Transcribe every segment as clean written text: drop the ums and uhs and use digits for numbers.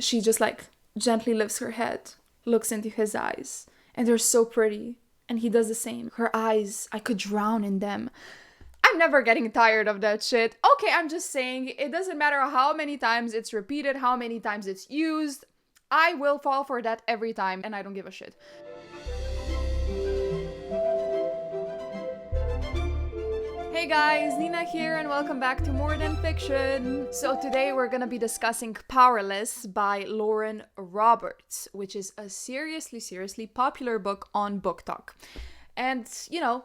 she just like gently lifts her head, looks into his eyes, and they're so pretty. And he does the same. Her eyes, I could drown in them. I'm never getting tired of that shit. Okay, I'm just saying, it doesn't matter how many times it's repeated, how many times it's used. I will fall for that every time, and I don't give a shit. Hey guys, Nina here, and welcome back to More Than Fiction. So today we're gonna be discussing Powerless by Lauren Roberts, which is a seriously popular book on Book Talk. And,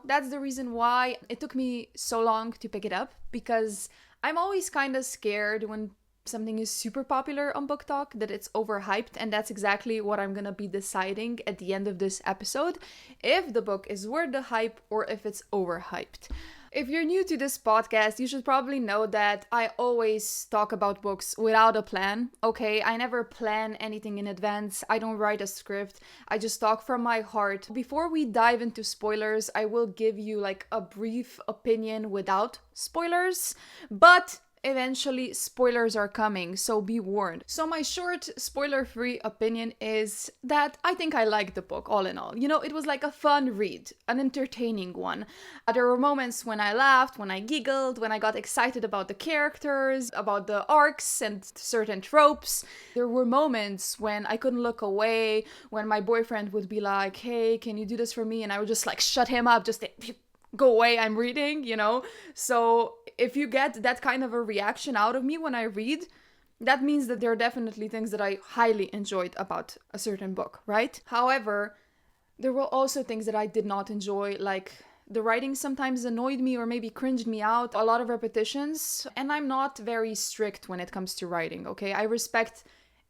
that's the reason why it took me so long to pick it up, because I'm always kind of scared when something is super popular on Book Talk that it's overhyped, and that's exactly what I'm gonna be deciding at the end of this episode, if the book is worth the hype or if it's overhyped. If you're new to this podcast, you should probably know that I always talk about books without a plan, okay? I never plan anything in advance. I don't write a script. I just talk from my heart. Before we dive into spoilers, I will give you like a brief opinion without spoilers, but eventually spoilers are coming, so be warned. So my short, spoiler-free opinion is that I think I liked the book all in all. It was like a fun read, an entertaining one. There were moments when I laughed, when I giggled, when I got excited about the characters, about the arcs and certain tropes. There were moments when I couldn't look away, when my boyfriend would be like, hey, can you do this for me? And I would just like shut him up, just go away, I'm reading, So if you get that kind of a reaction out of me when I read, that means that there are definitely things that I highly enjoyed about a certain book, right? However, there were also things that I did not enjoy, like the writing sometimes annoyed me or maybe cringed me out, a lot of repetitions, and I'm not very strict when it comes to writing, okay? I respect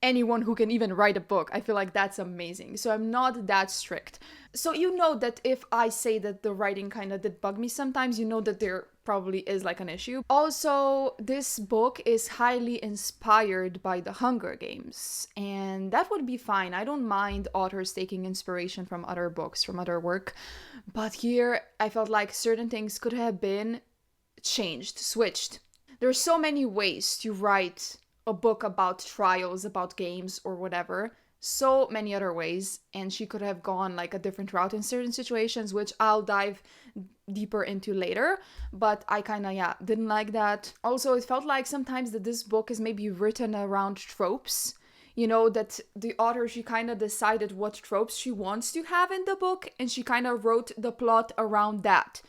anyone who can even write a book. I feel like that's amazing. So I'm not that strict. So you know that if I say that the writing kind of did bug me sometimes, you know that there probably is like an issue. Also, this book is highly inspired by the Hunger Games, and that would be fine. I don't mind authors taking inspiration from other books, from other work. But here, I felt like certain things could have been changed, switched. There's so many ways to write a book about trials, about games or whatever, so many other ways, and she could have gone like a different route in certain situations, which I'll dive deeper into later, but I kind of didn't like that. Also, it felt like sometimes that this book is maybe written around tropes, that the author, she kind of decided what tropes she wants to have in the book, and she kind of wrote the plot around that.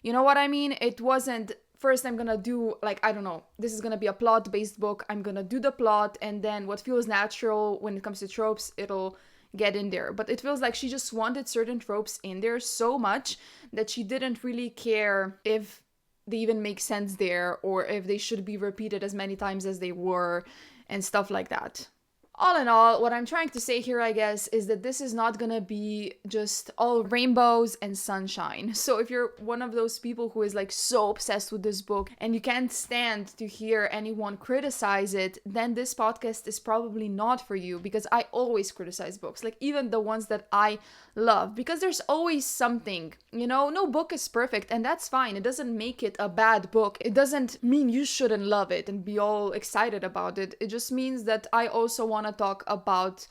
You know what I mean? It wasn't first I'm gonna do, like, I don't know, this is gonna be a plot-based book, I'm gonna do the plot, and then what feels natural when it comes to tropes, it'll get in there. But it feels like she just wanted certain tropes in there so much that she didn't really care if they even make sense there, or if they should be repeated as many times as they were, and stuff like that. All in all, what I'm trying to say here, I guess, is that this is not gonna be just all rainbows and sunshine. So if you're one of those people who is like so obsessed with this book and you can't stand to hear anyone criticize it, then this podcast is probably not for you, because I always criticize books, like even the ones that I love, because there's always something, no book is perfect, and that's fine. It doesn't make it a bad book. It doesn't mean you shouldn't love it and be all excited about it. It just means that I also want to talk about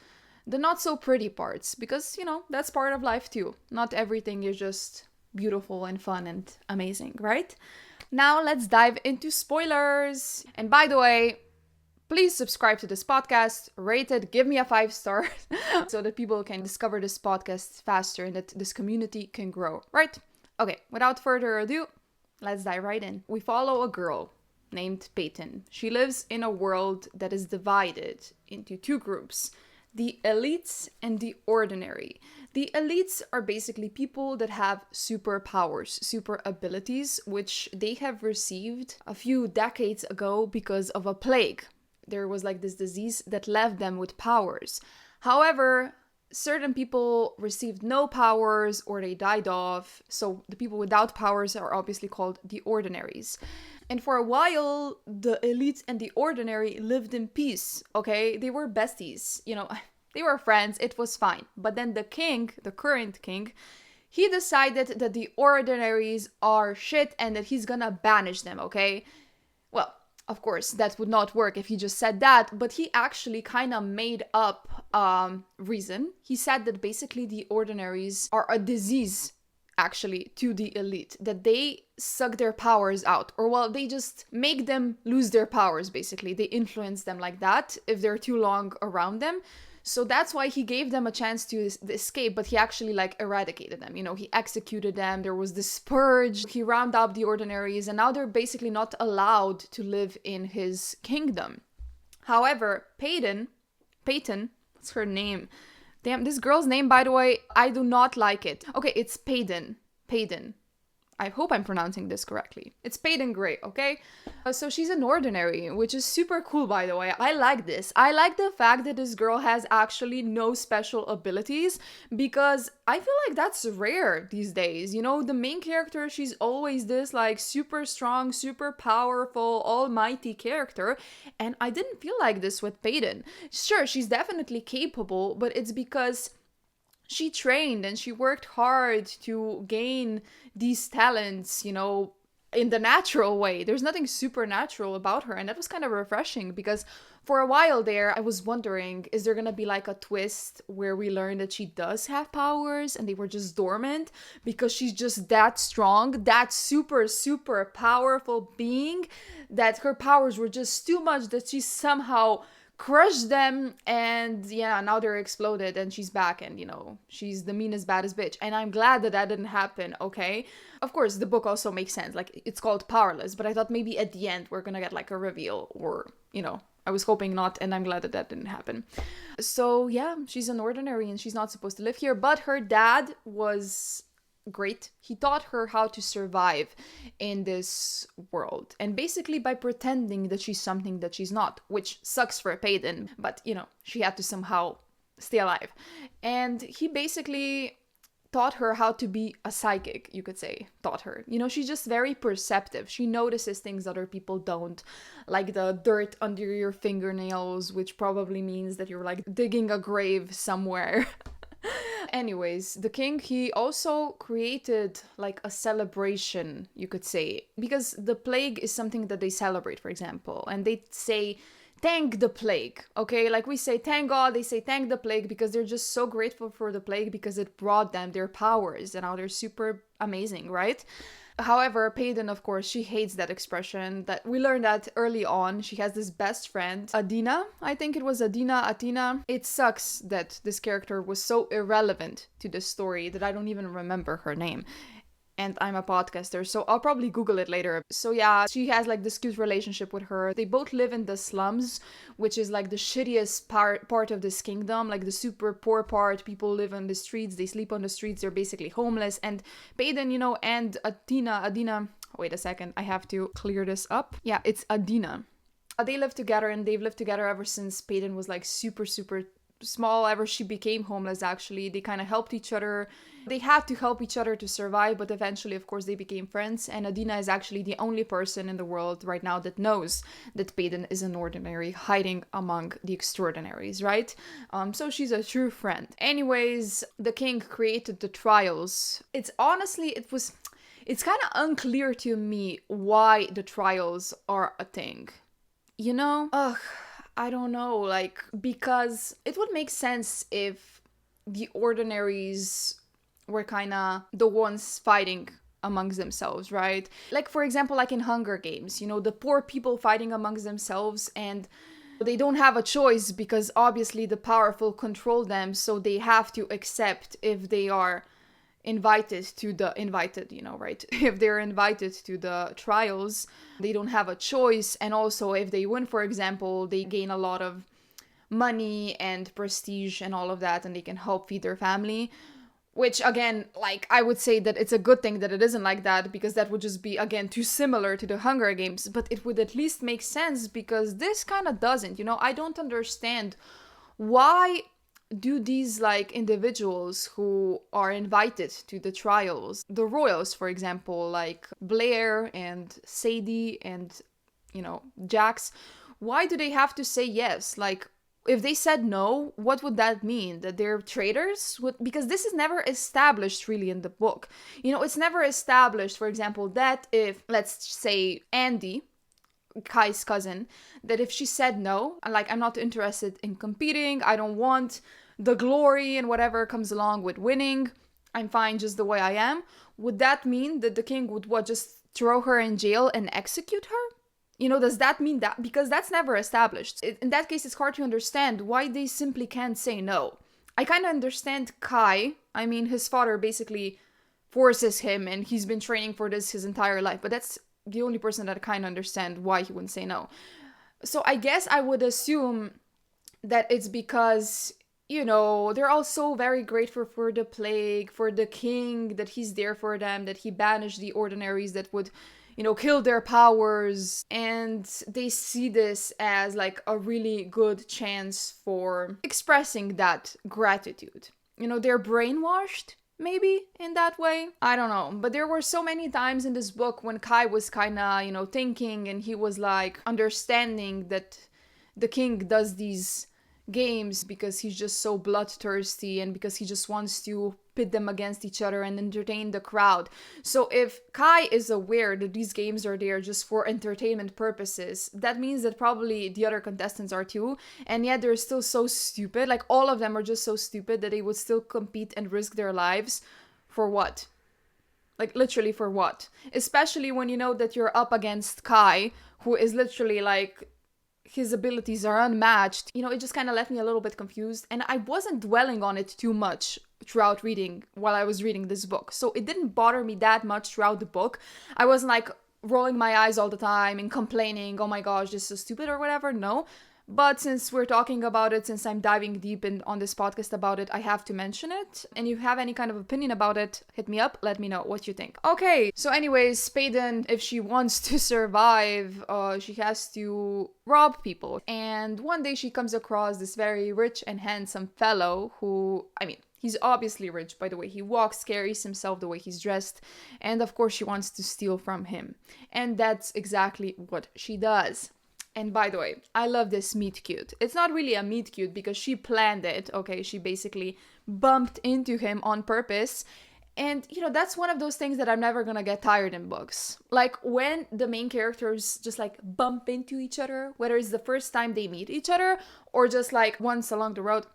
the not so pretty parts, because that's part of life too. Not everything is just beautiful and fun and amazing, right? Now let's dive into spoilers. And by the way, please subscribe to this podcast, rate it, give me a 5-star so that people can discover this podcast faster and that this community can grow, right? Okay, without further ado, let's dive right in. We follow a girl named Peyton. She lives in a world that is divided into two groups, the elites and the ordinary. The elites are basically people that have superpowers, super abilities, which they have received a few decades ago because of a plague. There was like this disease that left them with powers. However, certain people received no powers or they died off. So the people without powers are obviously called the ordinaries. And for a while, the elite and the ordinary lived in peace, okay? They were besties, they were friends, it was fine. But then the king, the current king, he decided that the ordinaries are shit and that he's gonna banish them, okay? Well, Of course, that would not work if he just said that, but he actually kind of made up reason. He said that basically the ordinaries are a disease actually to the elite, that they suck their powers out, or well, they just make them lose their powers. Basically, they influence them like that if they're too long around them. So that's why he gave them a chance to escape, but he actually like eradicated them. He executed them. There was this purge. He rounded up the ordinaries, and now they're basically not allowed to live in his kingdom. However, Peyton, what's her name? Damn, this girl's name, by the way, I do not like it. Okay, it's Peyton. I hope I'm pronouncing this correctly. It's Peyton Gray, okay? So she's an ordinary, which is super cool, by the way. I like this. I like the fact that this girl has actually no special abilities, because I feel like that's rare these days. The main character, she's always this like super strong, super powerful, almighty character, and I didn't feel like this with Peyton. Sure, she's definitely capable, but it's because she trained and she worked hard to gain these talents, in the natural way. There's nothing supernatural about her, and that was kind of refreshing, because for a while there I was wondering, is there gonna be like a twist where we learn that she does have powers and they were just dormant because she's just that strong, that super super powerful being, that her powers were just too much that she somehow crushed them, and yeah, now they're exploded and she's back, and she's the meanest, baddest bitch. And I'm glad that didn't happen, okay? Of course, the book also makes sense, like it's called Powerless, but I thought maybe at the end we're gonna get like a reveal, or I was hoping not, and I'm glad that didn't happen. So yeah, she's an ordinary and she's not supposed to live here, but her dad was great. He taught her how to survive in this world, and basically by pretending that she's something that she's not, which sucks for Peyton, but she had to somehow stay alive. And he basically taught her how to be a psychic, you could say. Taught her, she's just very perceptive. She notices things other people don't, like the dirt under your fingernails, which probably means that you're like digging a grave somewhere. Anyways, the king, he also created like a celebration, you could say, because the plague is something that they celebrate, for example, and they say thank the plague, okay? Like we say thank God, they say thank the plague, because they're just so grateful for the plague because it brought them their powers, and now they're super amazing, right? However, Peyton, of course, she hates that expression. That we learned that early on. She has this best friend, Adina. I think it was Atina. It sucks that this character was so irrelevant to the story that I don't even remember her name. And I'm a podcaster, so I'll probably Google it later. So yeah, she has like this cute relationship with her. They both live in the slums, which is like the shittiest part of this kingdom, like the super poor part. People live on the streets, they sleep on the streets, they're basically homeless. And Peyton, and Adina, wait a second, I have to clear this up. Yeah, it's Adina. They live together, and they've lived together ever since Peyton was like super, super small, ever she became homeless. Actually, they kind of helped each other. They had to help each other to survive, but eventually, of course, they became friends. And Adina is actually the only person in the world right now that knows that Peyton is an ordinary hiding among the extraordinaries, right? So she's a true friend. Anyways, the king created the trials. It's kind of unclear to me why the trials are a thing. I don't know, like, because it would make sense if the ordinaries were kind of the ones fighting amongst themselves, right? Like, for example, like in Hunger Games, the poor people fighting amongst themselves, and they don't have a choice because obviously the powerful control them, so they have to accept if they are right? If they're invited to the trials, they don't have a choice. And also, if they win, for example, they gain a lot of money and prestige and all of that, and they can help feed their family. Which, again, like, I would say that it's a good thing that it isn't like that, because that would just be, again, too similar to the Hunger Games. But it would at least make sense, because this kind of doesn't, I don't understand why do these like individuals who are invited to the trials, the royals, for example, like Blair and Sadie and Jax, why do they have to say yes? Like, if they said no, what would that mean? That they're traitors? Because this is never established really in the book. It's never established, for example, that if, let's say, Andy Kai's cousin, that if she said no, like, I'm not interested in competing, I don't want the glory and whatever comes along with winning, I'm fine just the way I am, would that mean that the king would just throw her in jail and execute her? Does that mean that? Because that's never established. In that case, it's hard to understand why they simply can't say no. I kind of understand Kai. I mean, his father basically forces him, and he's been training for this his entire life, but that's the only person that I kind of understand why he wouldn't say no. So I guess I would assume that it's because, they're all so very grateful for the plague, for the king, that he's there for them, that he banished the ordinaries that would, kill their powers. And they see this as like a really good chance for expressing that gratitude. They're brainwashed, maybe, in that way. I don't know. But there were so many times in this book when Kai was kind of, thinking, and he was like understanding that the king does these games because he's just so bloodthirsty and because he just wants to pit them against each other and entertain the crowd. So if Kai is aware that these games are there just for entertainment purposes, that means that probably the other contestants are too, and yet they're still so stupid. Like, all of them are just so stupid that they would still compete and risk their lives for what? Like, literally for what? Especially when you know that you're up against Kai, who is literally like, his abilities are unmatched. It just kind of left me a little bit confused, and I wasn't dwelling on it too much throughout reading while I was reading this book. So it didn't bother me that much throughout the book. I wasn't like rolling my eyes all the time and complaining, oh my gosh, this is so stupid or whatever. No. But since we're talking about it, since I'm diving deep in on this podcast about it, I have to mention it. And if you have any kind of opinion about it, hit me up, let me know what you think. Okay, so anyways, Spaden, if she wants to survive, she has to rob people. And one day she comes across this very rich and handsome fellow who, he's obviously rich by the way he walks, carries himself, the way he's dressed, and of course she wants to steal from him. And that's exactly what she does. And by the way, I love this meet cute. It's not really a meet cute because she planned it, okay? She basically bumped into him on purpose. And, that's one of those things that I'm never gonna get tired in books. Like, when the main characters just, like, bump into each other, whether it's the first time they meet each other or just, like, once along the road.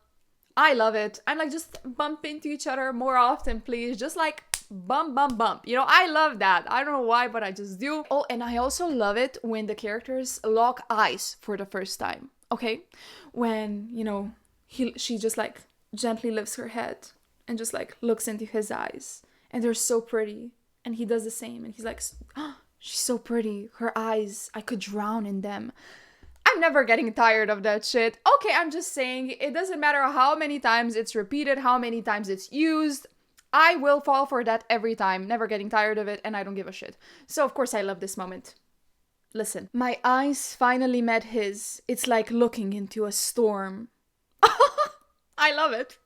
I love it. I'm like, just bump into each other more often, please. Just, like, bump. I love that. I don't know why, but I just do. Oh, and I also love it when the characters lock eyes for the first time. Okay? When, she just like gently lifts her head and just like looks into his eyes. And they're so pretty. And he does the same. And he's like, oh, she's so pretty. Her eyes, I could drown in them. I'm never getting tired of that shit. Okay, I'm just saying, it doesn't matter how many times it's repeated, how many times it's used. I will fall for that every time, never getting tired of it, and I don't give a shit. So of course I love this moment. Listen. My eyes finally met his. It's like looking into a storm. I love it.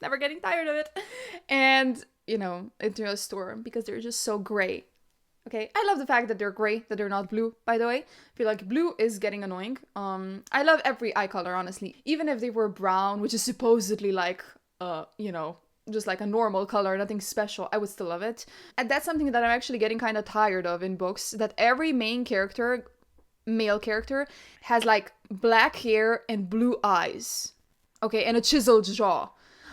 Never getting tired of it. And, into a storm because they're just so gray. Okay, I love the fact that they're gray, that they're not blue, by the way. I feel like blue is getting annoying. I love every eye color, honestly. Even if they were brown, which is supposedly like, just like a normal color, nothing special, I would still love it. And that's something that I'm actually getting kind of tired of in books, that every main character, male character, has like black hair and blue eyes. Okay, and a chiseled jaw.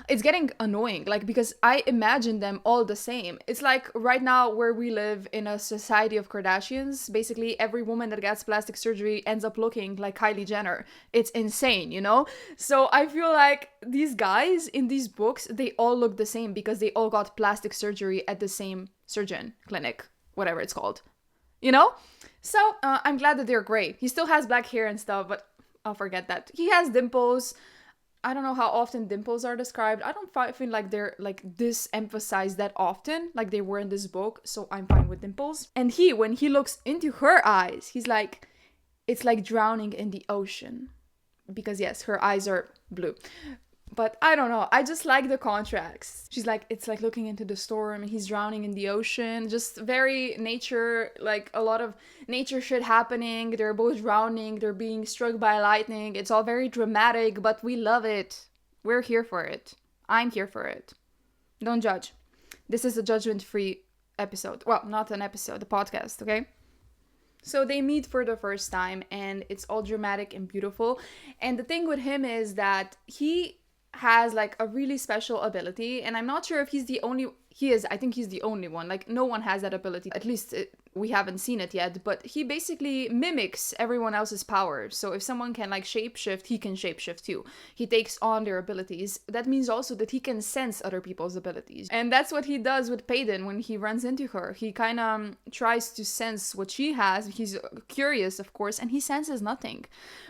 It's getting annoying, like, because I imagine them all the same. It's like right now where we live in a society of Kardashians, basically every woman that gets plastic surgery ends up looking like Kylie Jenner. It's insane, So I feel like these guys in these books, they all look the same because they all got plastic surgery at the same surgeon clinic, whatever it's called, So I'm glad that they're gray. He still has black hair and stuff, but I'll forget that. He has dimples. I don't know how often dimples are described. I don't feel like they're like this emphasized that often, like they were in this book. So I'm fine with dimples. And when he looks into her eyes, he's like, it's like drowning in the ocean. Because yes, her eyes are blue. But I don't know. I just like the contrast. She's like, it's like looking into the storm and he's drowning in the ocean. Just very nature, like a lot of nature shit happening. They're both drowning. They're being struck by lightning. It's all very dramatic, but we love it. We're here for it. I'm here for it. Don't judge. This is a judgment-free episode. Well, not an episode, a podcast, okay? So they meet for the first time and it's all dramatic and beautiful. And the thing with him is that he has like a really special ability, and I'm not sure if he's the only he is I think he's the only one. Like no one has that ability, at least we haven't seen it yet, but he basically mimics everyone else's power. So if someone can like shapeshift, he can shapeshift too. He takes on their abilities. That means also that he can sense other people's abilities, and that's what he does with Payton. When he runs into her, he kind of tries to sense what she has. He's curious, of course, and he senses nothing.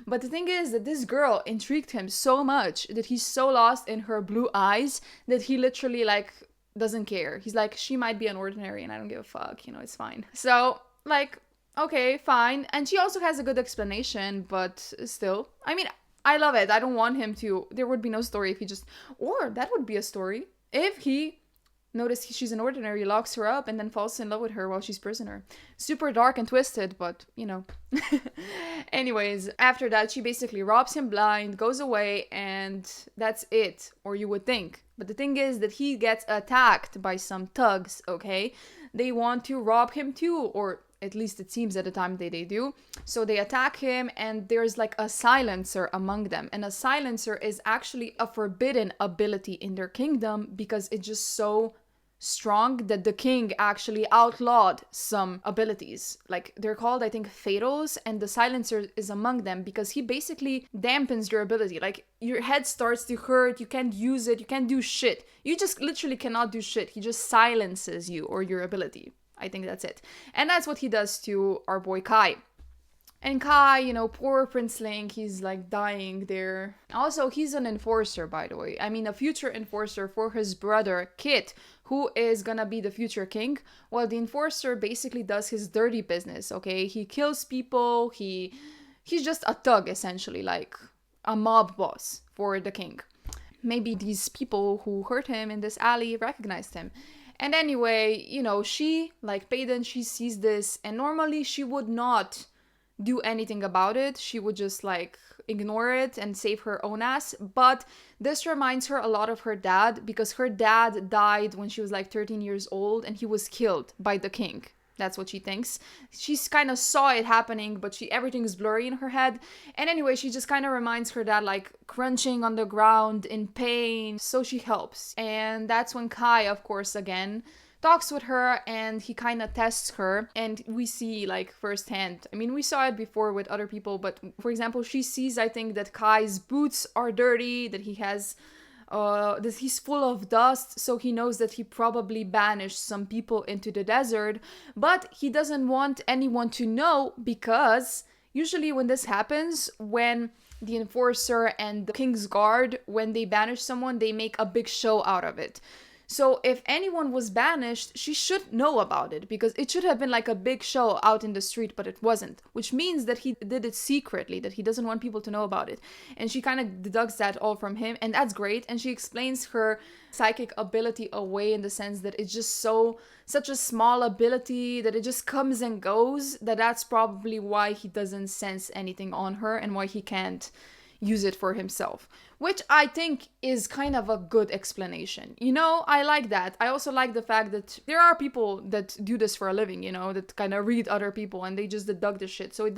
But the thing is that this girl intrigued him so much that he's so lost in her blue eyes that he literally like doesn't care. He's like, she might be an ordinary and I don't give a fuck, it's fine. So, like, okay, fine. And she also has a good explanation, but still, I mean, I love it. I don't want him to, there would be no story if he just, or that would be a story if he noticed she's an ordinary, locks her up, and then falls in love with her while she's prisoner. Super dark and twisted, but, Anyways, after that, she basically robs him blind, goes away, and that's it. Or you would think. But the thing is that he gets attacked by some thugs, okay? They want to rob him too, or at least it seems at the time they do. So they attack him, and there's like a silencer among them. And a silencer is actually a forbidden ability in their kingdom because it's just so strong that the king actually outlawed some abilities. Like they're called, I think, fatals, and the silencer is among them because he basically dampens your ability. Like your head starts to hurt, you can't use it, you can't do shit. You just literally cannot do shit. He just silences you or your ability. I think that's it. And that's what he does to our boy Kai. And Kai, poor Princeling, he's like dying there. Also, he's an enforcer, by the way. I mean, a future enforcer for his brother, Kitt, who is gonna be the future king. Well, the enforcer basically does his dirty business, okay? He kills people, he's just a thug, essentially, like a mob boss for the king. Maybe these people who hurt him in this alley recognized him. And anyway, she, like Payton, she sees this, and normally she would not do anything about it. She would just like ignore it and save her own ass. But this reminds her a lot of her dad, because her dad died when she was like 13 years old and he was killed by the king. That's what she thinks. She's kind of saw it happening, but everything is blurry in her head. And anyway, she just kind of reminds her dad, like crunching on the ground in pain. So she helps. And that's when Kai, of course, again talks with her, and he kind of tests her, and we see like firsthand. I mean, we saw it before with other people, but for example, she sees, I think, that Kai's boots are dirty, that he has that he's full of dust, so he knows that he probably banished some people into the desert, but he doesn't want anyone to know, because usually when this happens, when the enforcer and the king's guard, when they banish someone, they make a big show out of it. So if anyone was banished, she should know about it, because it should have been like a big show out in the street, but it wasn't, which means that he did it secretly, that he doesn't want people to know about it. And she kind of deducts that all from him, and that's great. And she explains her psychic ability away in the sense that it's just such a small ability that it just comes and goes, that's probably why he doesn't sense anything on her and why he can't use it for himself, which I think is kind of a good explanation. I like that. I also like the fact that there are people that do this for a living, that kind of read other people and they just deduct the shit. So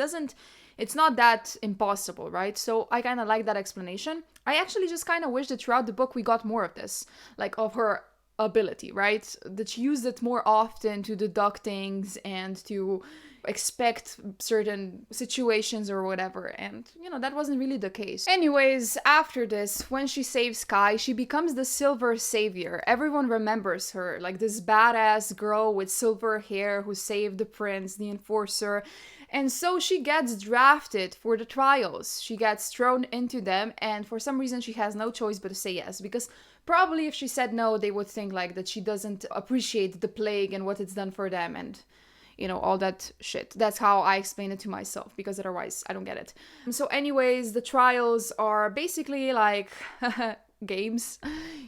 it's not that impossible, right? So I kind of like that explanation. I actually just kind of wish that throughout the book we got more of this, like of her ability, right? That she used it more often to deduct things and to expect certain situations or whatever, and that wasn't really the case. Anyways, after this, when she saves Kai, she becomes the silver savior. Everyone remembers her, like this badass girl with silver hair who saved the prince, the enforcer. And so she gets drafted for the trials. She gets thrown into them, and for some reason she has no choice but to say yes, because probably if she said no, they would think like that she doesn't appreciate the plague and what it's done for them, and all that shit. That's how I explain it to myself, because otherwise I don't get it. So anyways, the trials are basically like games,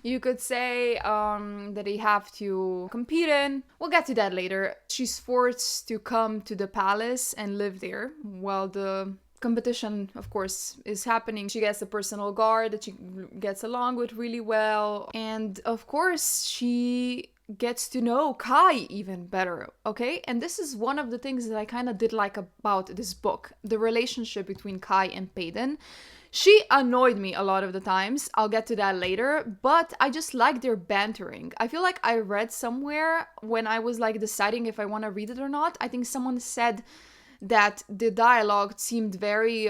you could say, that they have to compete in. We'll get to that later. She's forced to come to the palace and live there while the competition, of course, is happening. She gets a personal guard that she gets along with really well. And of course, she gets to know Kai even better, okay? And this is one of the things that I kind of did like about this book, the relationship between Kai and Peyton. She annoyed me a lot of the times. I'll get to that later, but I just like their bantering. I feel like I read somewhere when I was like deciding if I want to read it or not. I think someone said that the dialogue seemed very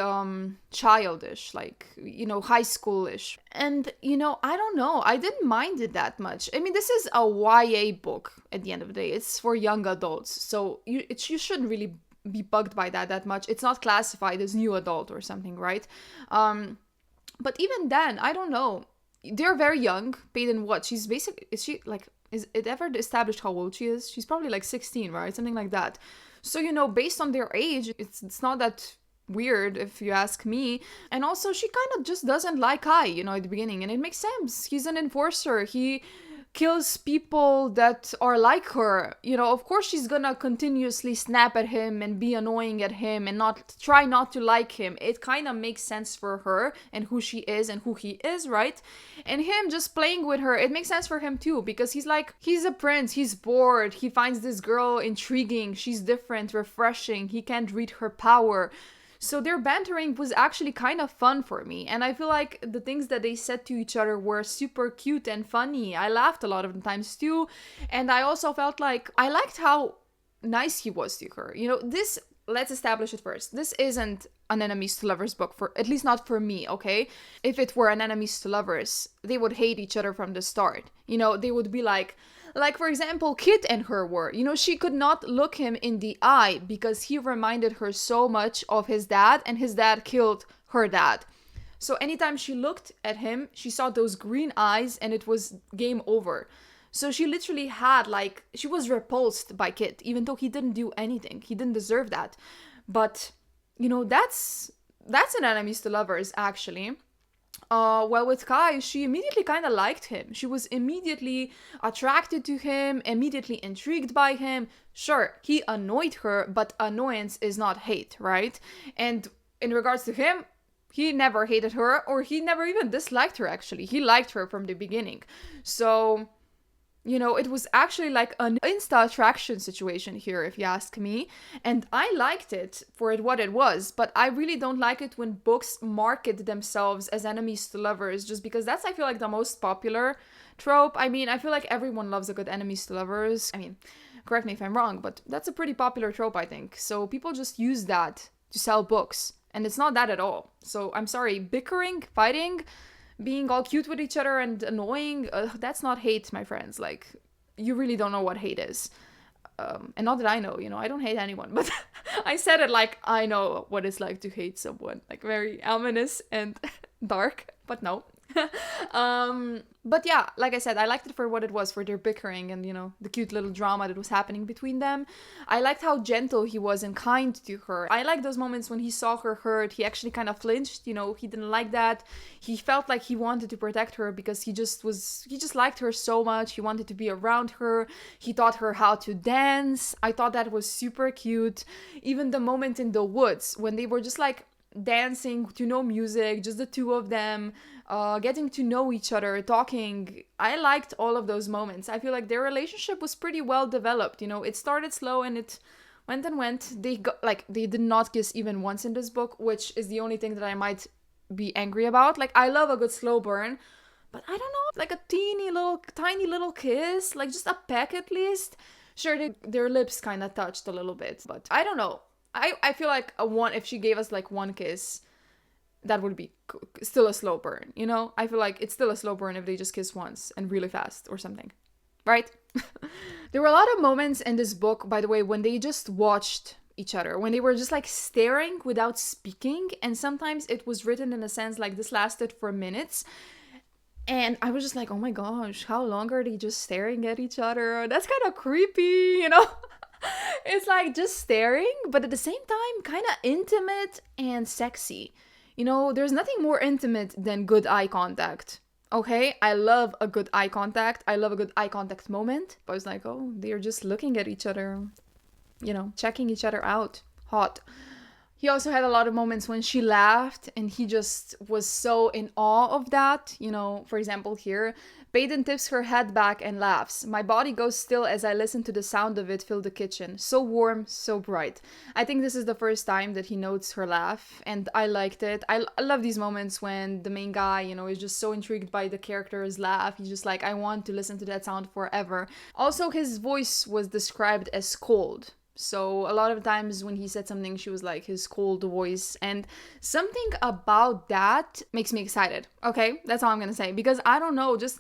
childish, like, high schoolish. And, I don't know. I didn't mind it that much. I mean, this is a YA book at the end of the day. It's for young adults. So you shouldn't really be bugged by that much. It's not classified as new adult or something, right? But even then, I don't know. They're very young. Peyton, what? She's basically, is it ever established how old she is? She's probably like 16, right? Something like that. So, based on their age, it's not that weird if you ask me. And also, she kind of just doesn't like Kai, at the beginning. And it makes sense. He's an enforcer. He kills people that are like her. Of course she's gonna continuously snap at him and be annoying at him and try not to like him. It kind of makes sense for her and who she is and who he is, right? And him just playing with her, it makes sense for him too, because he's a prince, he's bored, he finds this girl intriguing, she's different, refreshing, he can't read her power. So their bantering was actually kind of fun for me. And I feel like the things that they said to each other were super cute and funny. I laughed a lot of the times too. And I also felt like I liked how nice he was to her. Let's establish it first. This isn't an enemies to lovers book, for at least not for me, okay? If it were an enemies to lovers, they would hate each other from the start. They would be like, for example, Kitt and her were. She could not look him in the eye because he reminded her so much of his dad, and his dad killed her dad. So anytime she looked at him, she saw those green eyes and it was game over. So she literally she was repulsed by Kitt, even though he didn't do anything. He didn't deserve that. But, that's an enemies to lovers, actually. Well, with Kai, she immediately kind of liked him. She was immediately attracted to him, immediately intrigued by him. Sure, he annoyed her, but annoyance is not hate, right? And in regards to him, he never hated her, or he never even disliked her, actually. He liked her from the beginning. So, it was actually like an insta-attraction situation here, if you ask me. And I liked it for what it was, but I really don't like it when books market themselves as enemies to lovers, just because that's, I feel like, the most popular trope. I mean, I feel like everyone loves a good enemies to lovers. I mean, correct me if I'm wrong, but that's a pretty popular trope, I think. So people just use that to sell books, and it's not that at all. So I'm sorry, bickering, fighting, being all cute with each other and annoying, that's not hate, my friends. Like, you really don't know what hate is. And not that I know, I don't hate anyone, but I said it like I know what it's like to hate someone, like very ominous and dark, but no. But yeah, like I said, I liked it for what it was, for their bickering and, the cute little drama that was happening between them. I liked how gentle he was and kind to her. I liked those moments when he saw her hurt. He actually kind of flinched, he didn't like that. He felt like he wanted to protect her because he just liked her so much. He wanted to be around her. He taught her how to dance. I thought that was super cute. Even the moment in the woods when they were just like dancing to no music, just the two of them, getting to know each other, talking. I liked all of those moments. I feel like their relationship was pretty well developed. It started slow and it went and went. They did not kiss even once in this book, which is the only thing that I might be angry about. Like, I love a good slow burn, but I don't know, like a tiny little kiss, like just a peck at least. Sure, their lips kind of touched a little bit, but I don't know. I feel like if she gave us like one kiss, that would be still a slow burn, I feel like it's still a slow burn if they just kiss once and really fast or something, right? There were a lot of moments in this book, by the way, when they just watched each other, when they were just like staring without speaking, and sometimes it was written in a sense like this lasted for minutes. And I was just like, oh my gosh, how long are they just staring at each other? That's kind of creepy, It's like just staring, but at the same time, kind of intimate and sexy. There's nothing more intimate than good eye contact. Okay, I love a good eye contact. I love a good eye contact moment. But I was like, oh, they're just looking at each other, checking each other out. Hot. He also had a lot of moments when she laughed and he just was so in awe of that. For example, here, Baden tips her head back and laughs. My body goes still as I listen to the sound of it fill the kitchen. So warm, so bright. I think this is the first time that he notes her laugh, and I liked it. I love these moments when the main guy, is just so intrigued by the character's laugh. He's just like, I want to listen to that sound forever. Also, his voice was described as cold. So a lot of times when he said something, she was like his cold voice. And something about that makes me excited. Okay, that's all I'm gonna say. Because I don't know, just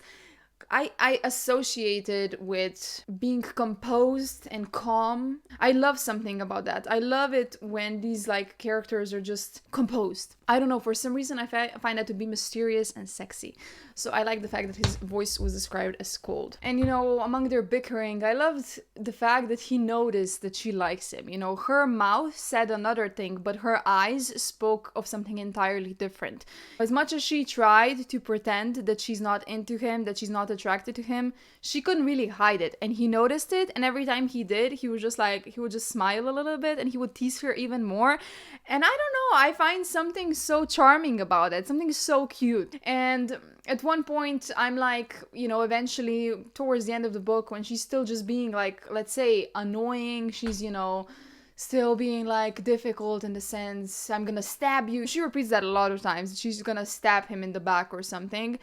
I associated with being composed and calm. I love something about that. I love it when these like characters are just composed. I don't know, for some reason I find that to be mysterious and sexy. So I like the fact that his voice was described as cold. And among their bickering, I loved the fact that he noticed that she likes him. Her mouth said another thing, but her eyes spoke of something entirely different. As much as she tried to pretend that she's not into him, that she's not attracted to him, she couldn't really hide it. And he noticed it, and every time he did, he would just smile a little bit and he would tease her even more. And I don't know, I find something so charming about it, something so cute. And at one point, I'm like, eventually towards the end of the book, when she's still just being like, let's say, annoying, she's, still being like difficult in the sense, I'm gonna stab you. She repeats that a lot of times. She's gonna stab him in the back or something.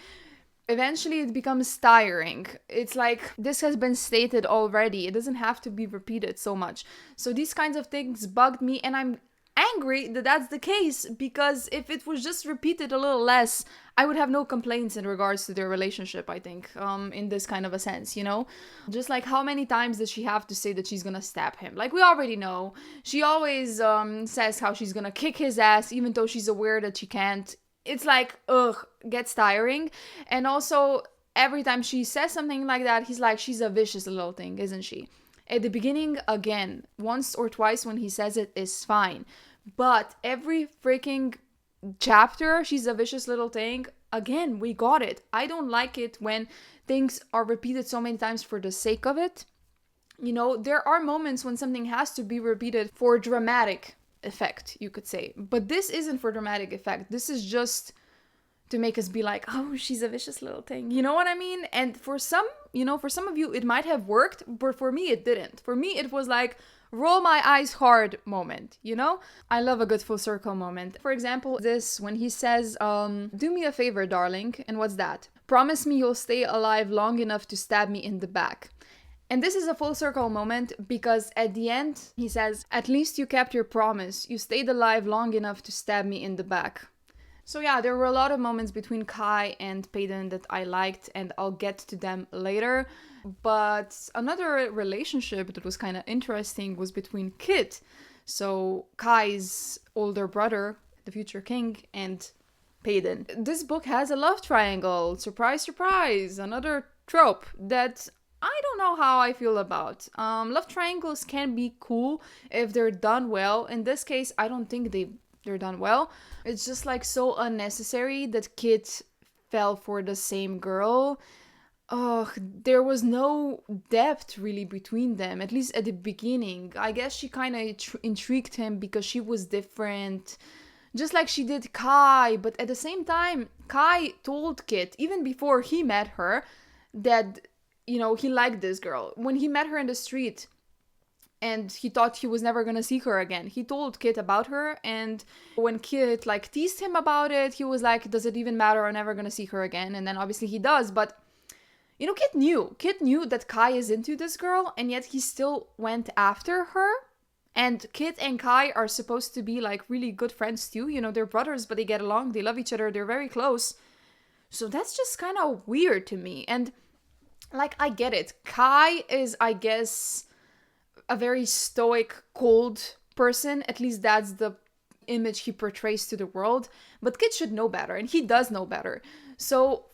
Eventually it becomes tiring. It's like, this has been stated already. It doesn't have to be repeated so much. So these kinds of things bugged me, and I'm angry that that's the case, because if it was just repeated a little less, I would have no complaints in regards to their relationship, I think, in this kind of a sense, Just like, how many times does she have to say that she's gonna stab him? Like, we already know. She always says how she's gonna kick his ass, even though she's aware that she can't. It's like, ugh, gets tiring. And also, every time she says something like that, he's like, she's a vicious little thing, isn't she? At the beginning, again, once or twice when he says it is fine. But every freaking chapter, she's a vicious little thing. Again, we got it. I don't like it when things are repeated so many times for the sake of it. There are moments when something has to be repeated for dramatic effect, you could say. But this isn't for dramatic effect. This is just to make us be like, oh, she's a vicious little thing. You know what I mean? And for some of you, it might have worked, but for me, it didn't. For me, it was like, roll my eyes hard moment, I love a good full circle moment. For example, this, when he says, do me a favor, darling. And what's that? Promise me you'll stay alive long enough to stab me in the back. And this is a full circle moment because at the end, he says, at least you kept your promise. You stayed alive long enough to stab me in the back. So yeah, there were a lot of moments between Kai and Peyton that I liked, and I'll get to them later. But another relationship that was kind of interesting was between Kitt, so Kai's older brother, the future king, and Peyton. This book has a love triangle. Surprise, surprise. Another trope that I don't know how I feel about. Love triangles can be cool if they're done well. In this case, I don't think they're done well. It's just like so unnecessary that Kitt fell for the same girl. There was no depth really between them, at least at the beginning. I guess she kind of intrigued him because she was different, just like she did Kai. But at the same time, Kai told Kitt, even before he met her, that, he liked this girl. When he met her in the street, and he thought he was never gonna see her again, he told Kitt about her, and when Kitt teased him about it, he was like, does it even matter? I'm never gonna see her again. And then obviously he does, but Kitt knew that Kai is into this girl, and yet he still went after her. And Kitt and Kai are supposed to be really good friends too. They're brothers, but they get along, they love each other, they're very close. So that's just kind of weird to me. And I get it. Kai is, I guess, a very stoic, cold person. At least that's the image he portrays to the world. But Kitt should know better, and he does know better. So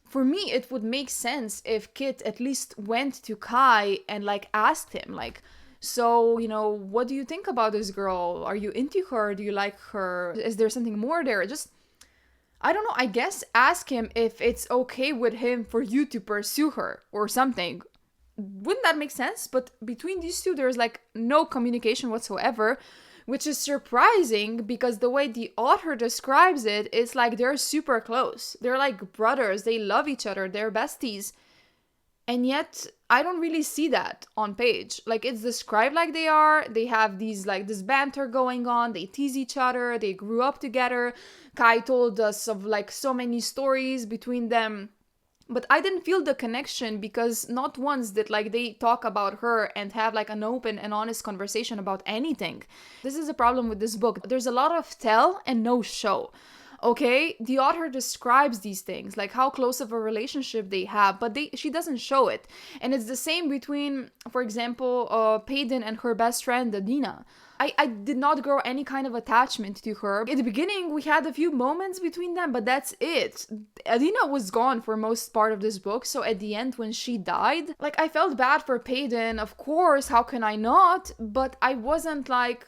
for me, it would make sense if Kitt at least went to Kai and asked him, so, what do you think about this girl? Are you into her? Do you like her? Is there something more there? Just, I don't know, I guess ask him if it's okay with him for you to pursue her or something. Wouldn't that make sense? But between these two, there's no communication whatsoever. which is surprising because the way the author describes it is like they're super close. They're like brothers, they love each other, they're besties. And yet, I don't really see that on page. Like, it's described like they have these, like, this banter going on, they tease each other, they grew up together. Kai told us of, like, so many stories between them. But I didn't feel the connection because not once did, like, they talk about her and have, like, an open and honest conversation about anything. This is a problem with this book. There's a lot of tell and no show. Okay, the author describes these things, like how close of a relationship they have, but she doesn't show it. And it's the same between, for example, Peyton and her best friend, Adina. I did not grow any kind of attachment to her. In the beginning, we had a few moments between them, but that's it. Adina was gone for most part of this book, so at the end, when she died, like, I felt bad for Peyton, of course, how can I not? But I wasn't, like,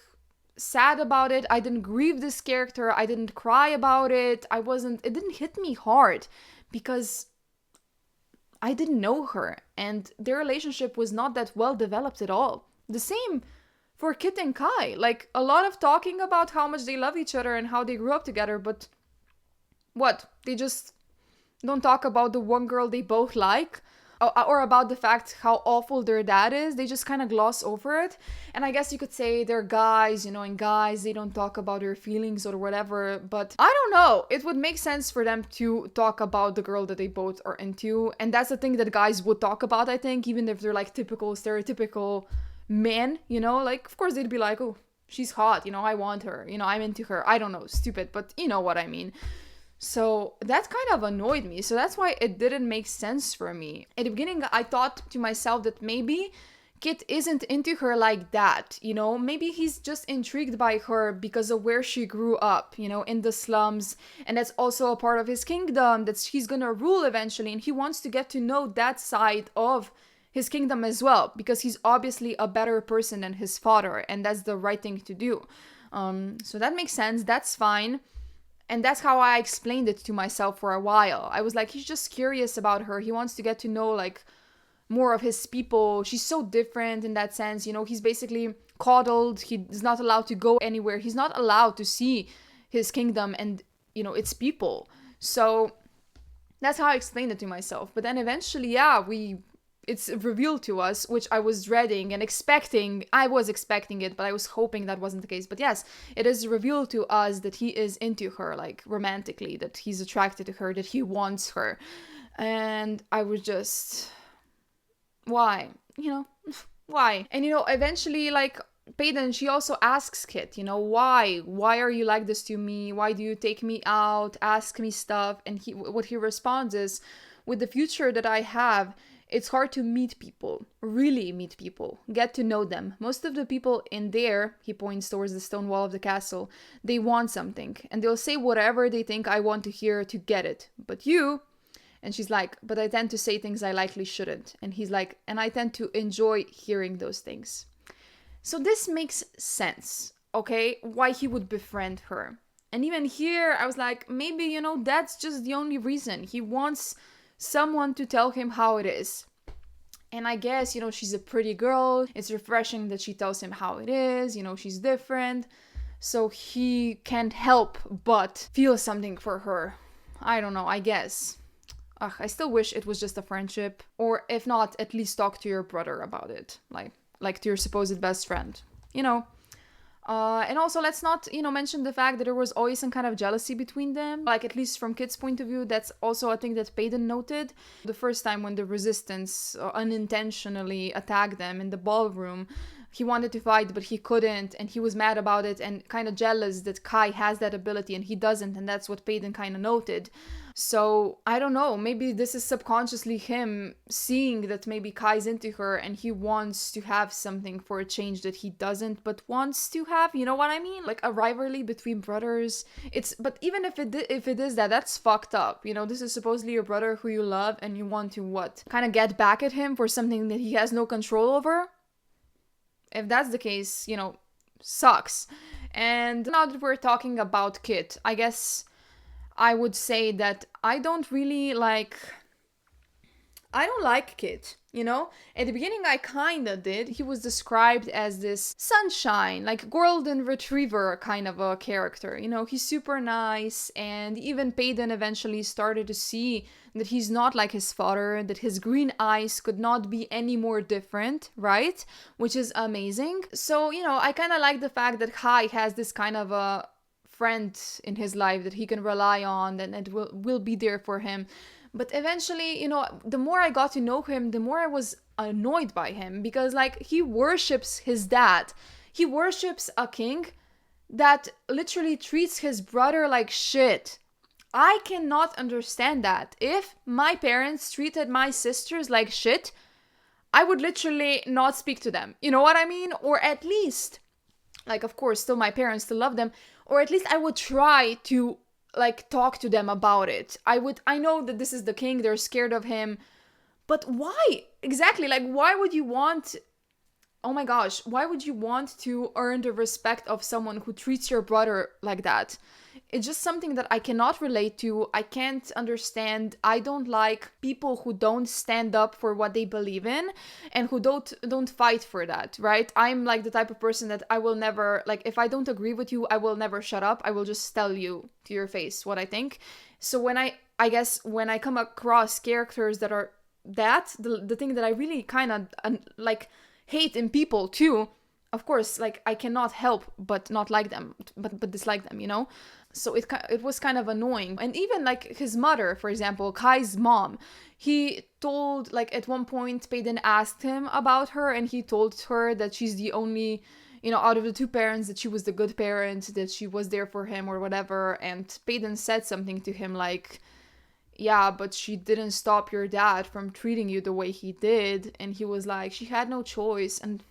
sad about it. I didn't grieve this character. I didn't cry about it. It didn't hit me hard because I didn't know her and their relationship was not that well developed at all. The same for Kitt and Kai. Like, a lot of talking about how much they love each other and how they grew up together, but what? They just don't talk about the one girl they both like? Or about the fact how awful their dad is. They just kind of gloss over it. And I guess you could say they're guys, and guys, they don't talk about their feelings or whatever. But I don't know. It would make sense for them to talk about the girl that they both are into. And that's the thing that guys would talk about, I think, even if they're like typical, stereotypical men, like, of course they'd be like, oh, she's hot, I want her, I'm into her. I don't know, stupid, but you know what I mean. So that kind of annoyed me. So that's why it didn't make sense for me. At the beginning, I thought to myself that maybe Kitt isn't into her like that, Maybe he's just intrigued by her because of where she grew up, in the slums. And that's also a part of his kingdom that he's gonna rule eventually. And he wants to get to know that side of his kingdom as well, because he's obviously a better person than his father. And that's the right thing to do. So that makes sense. That's fine. And that's how I explained it to myself for a while. I was like, he's just curious about her. He wants to get to know, like, more of his people. She's so different in that sense. He's basically coddled. He's not allowed to go anywhere. He's not allowed to see his kingdom and, its people. So that's how I explained it to myself. But then eventually, it's revealed to us, which I was dreading and expecting. I was expecting it, but I was hoping that wasn't the case. But yes, it is revealed to us that he is into her, like, romantically, that he's attracted to her, that he wants her. And I was just, why? Why? And, eventually, like, Peyton, she also asks Kitt, why? Why are you like this to me? Why do you take me out, ask me stuff? And what he responds is, with the future that I have, it's hard to meet people, really meet people, get to know them. Most of the people in there, he points towards the stone wall of the castle, they want something. And they'll say whatever they think I want to hear to get it. But you, and she's like, but I tend to say things I likely shouldn't. And he's like, and I tend to enjoy hearing those things. So this makes sense, okay? Why he would befriend her. And even here, I was like, maybe, that's just the only reason. He wants someone to tell him how it is. And I guess, she's a pretty girl. It's refreshing that she tells him how it is. She's different. So he can't help but feel something for her. I don't know, I guess. I still wish it was just a friendship. Or if not, at least talk to your brother about it. Like to your supposed best friend. And also, let's not, mention the fact that there was always some kind of jealousy between them. Like, at least from Kitt's point of view, that's also a thing that Peyton noted. The first time when the resistance unintentionally attacked them in the ballroom, he wanted to fight, but he couldn't, and he was mad about it and kind of jealous that Kai has that ability and he doesn't, and that's what Peyton kind of noted. So, I don't know, maybe this is subconsciously him seeing that maybe Kai's into her and he wants to have something for a change that he doesn't, but wants to have, you know what I mean? Like a rivalry between brothers. But even if it is that, that's fucked up. This is supposedly your brother who you love and you want to what? Kind of get back at him for something that he has no control over? If that's the case, sucks. And now that we're talking about Kitt, I guess I would say that I don't really I don't like Kitt, you know? At the beginning, I kinda did. He was described as this sunshine, like golden retriever kind of a character. You know, he's super nice, and even Payton eventually started to see that he's not like his father, that his green eyes could not be any more different, right? Which is amazing. So, you know, I kind of like the fact that Kai has this kind of a friend in his life that he can rely on and it will be there for him. But eventually, you know, the more I got to know him, the more I was annoyed by him because, like, he worships his dad. He worships a king that literally treats his brother like shit. I cannot understand that. If my parents treated my sisters like shit, I would literally not speak to them. You know what I mean? Or at least, like, of course, still my parents still love them, or at least I would try to like talk to them about it. I know that this is the king, they're scared of him, but why? Exactly, like why would you want, oh my gosh, why would you want to earn the respect of someone who treats your brother like that? It's just something that I cannot relate to. I can't understand. I don't like people who don't stand up for what they believe in and who don't fight for that, right? I'm like the type of person that I will never, like, if I don't agree with you, I will never shut up. I will just tell you to your face what I think. So when I guess when I come across characters that are the thing that I really kind of like hate in people too, of course, like I cannot help but not like them, but dislike them, you know? So it was kind of annoying. And even like his mother, for example, Kai's mom, he told, like, at one point Payton asked him about her and he told her that she's the only, you know, out of the two parents, that she was the good parent, that she was there for him or whatever. And Payton said something to him like, yeah, but she didn't stop your dad from treating you the way he did. And he was like, she had no choice. And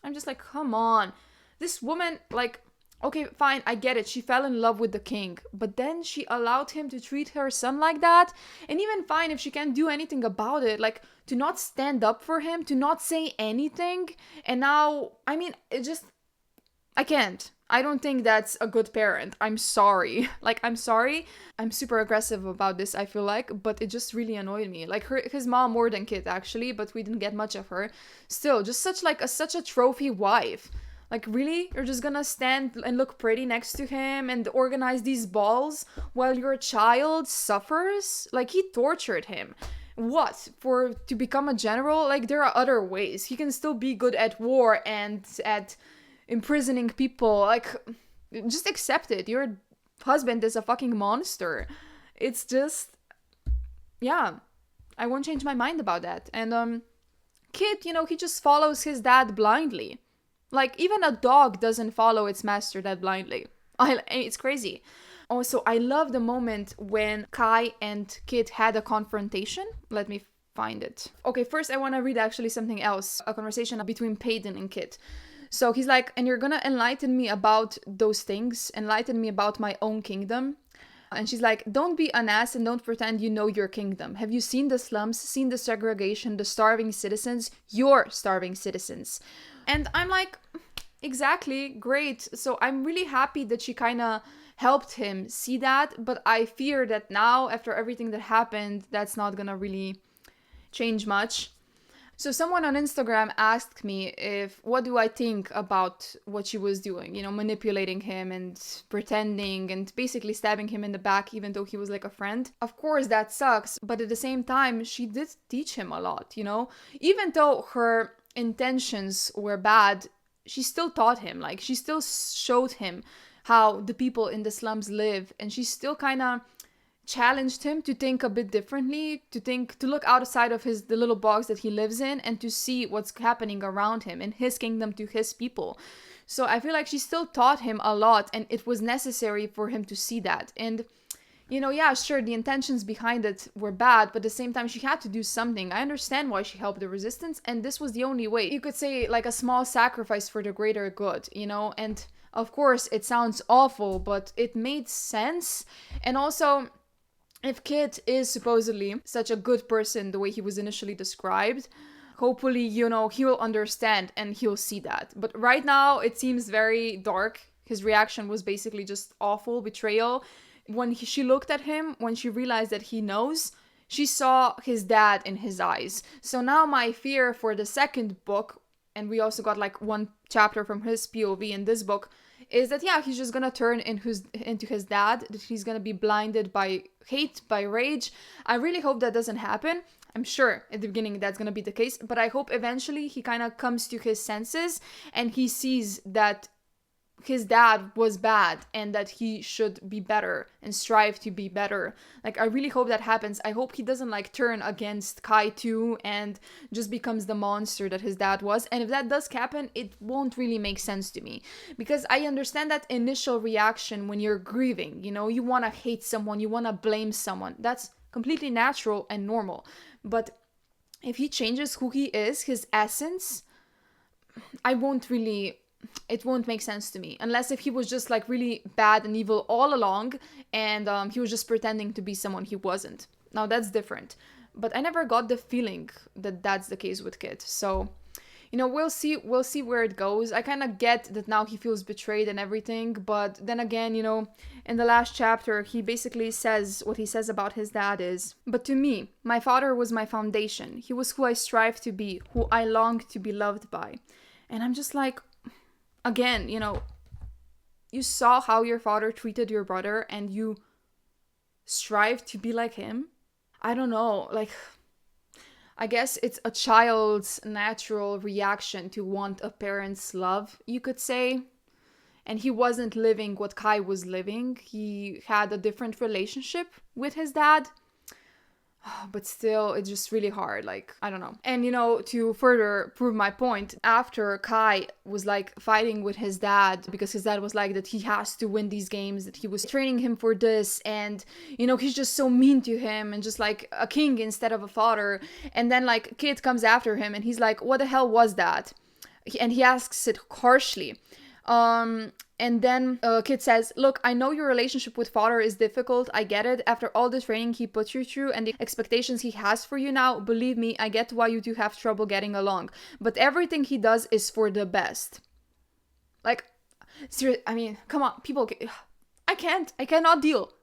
I'm just like, come on. This woman, like, okay, fine, I get it. She fell in love with the king, but then she allowed him to treat her son like that. And even fine if she can't do anything about it, like to not stand up for him, to not say anything. And now, I mean, it just, I can't. I don't think that's a good parent. I'm sorry. Like, I'm sorry. I'm super aggressive about this, I feel like, but it just really annoyed me. Like his mom more than Kitt, actually, but we didn't get much of her. Still, just such a trophy wife. Like, really? You're just gonna stand and look pretty next to him and organize these balls while your child suffers? Like, he tortured him. What? To become a general? Like, there are other ways. He can still be good at war and at imprisoning people. Like, just accept it. Your husband is a fucking monster. It's just, yeah. I won't change my mind about that. And, Kitt, you know, he just follows his dad blindly. Like, even a dog doesn't follow its master that blindly. It's crazy. Also, I love the moment when Kai and Kitt had a confrontation. Let me find it. Okay, first I want to read actually something else. A conversation between Payton and Kitt. So he's like, and you're gonna enlighten me about those things. Enlighten me about my own kingdom. And she's like, don't be an ass and don't pretend you know your kingdom. Have you seen the slums, seen the segregation, the starving citizens? Your starving citizens. And I'm like, exactly, great. So I'm really happy that she kind of helped him see that. But I fear that now, after everything that happened, that's not gonna really change much. So someone on Instagram asked me what do I think about what she was doing, you know, manipulating him and pretending and basically stabbing him in the back, even though he was like a friend. Of course, that sucks. But at the same time, she did teach him a lot, you know, even though her intentions were bad, she still taught him, like she still showed him how the people in the slums live, and she still kind of challenged him to think a bit differently, to look outside of the little box that he lives in and to see what's happening around him in his kingdom to his people. So I feel like she still taught him a lot, and it was necessary for him to see that. And you know, yeah, sure, the intentions behind it were bad, but at the same time, she had to do something. I understand why she helped the resistance, and this was the only way. You could say, like, a small sacrifice for the greater good, you know? And, of course, it sounds awful, but it made sense. And also, if Kitt is supposedly such a good person the way he was initially described, hopefully, you know, he'll understand and he'll see that. But right now, it seems very dark. His reaction was basically just awful, betrayal. When she looked at him, when she realized that he knows, she saw his dad in his eyes. So now my fear for the second book, and we also got like one chapter from his POV in this book, is that yeah, he's just gonna turn into his dad, that he's gonna be blinded by hate, by rage. I really hope that doesn't happen. I'm sure at the beginning that's gonna be the case, but I hope eventually he kind of comes to his senses and he sees that his dad was bad and that he should be better and strive to be better. Like, I really hope that happens. I hope he doesn't like turn against Kai too and just becomes the monster that his dad was. And if that does happen, it won't really make sense to me, because I understand that initial reaction when you're grieving. You know, you want to hate someone, you want to blame someone. That's completely natural and normal. But if he changes who he is, his essence, it won't make sense to me, unless if he was just like really bad and evil all along and he was just pretending to be someone he wasn't. Now that's different, but I never got the feeling that that's the case with Kitt. So, you know, we'll see where it goes. I kind of get that now he feels betrayed and everything, but then again, you know, in the last chapter he basically says, what he says about his dad is, "But to me, my father was my foundation. He was who I strive to be, who I longed to be loved by." And I'm just like, again, you know, you saw how your father treated your brother and you strive to be like him. I don't know, like, I guess it's a child's natural reaction to want a parent's love, you could say. And he wasn't living what Kai was living. He had a different relationship with his dad. But still, it's just really hard, like, I don't know. And, you know, to further prove my point, after Kai was like fighting with his dad because his dad was like that he has to win these games, that he was training him for this, and, you know, he's just so mean to him and just like a king instead of a father. And then like Kitt comes after him and he's like, "What the hell was that?" And he asks it harshly. And then Kitt says, "Look, I know your relationship with father is difficult. I get it. After all the training he put you through and the expectations he has for you now, believe me, I get why you two have trouble getting along. But everything he does is for the best." Like, seriously, I mean, come on, people. I cannot deal.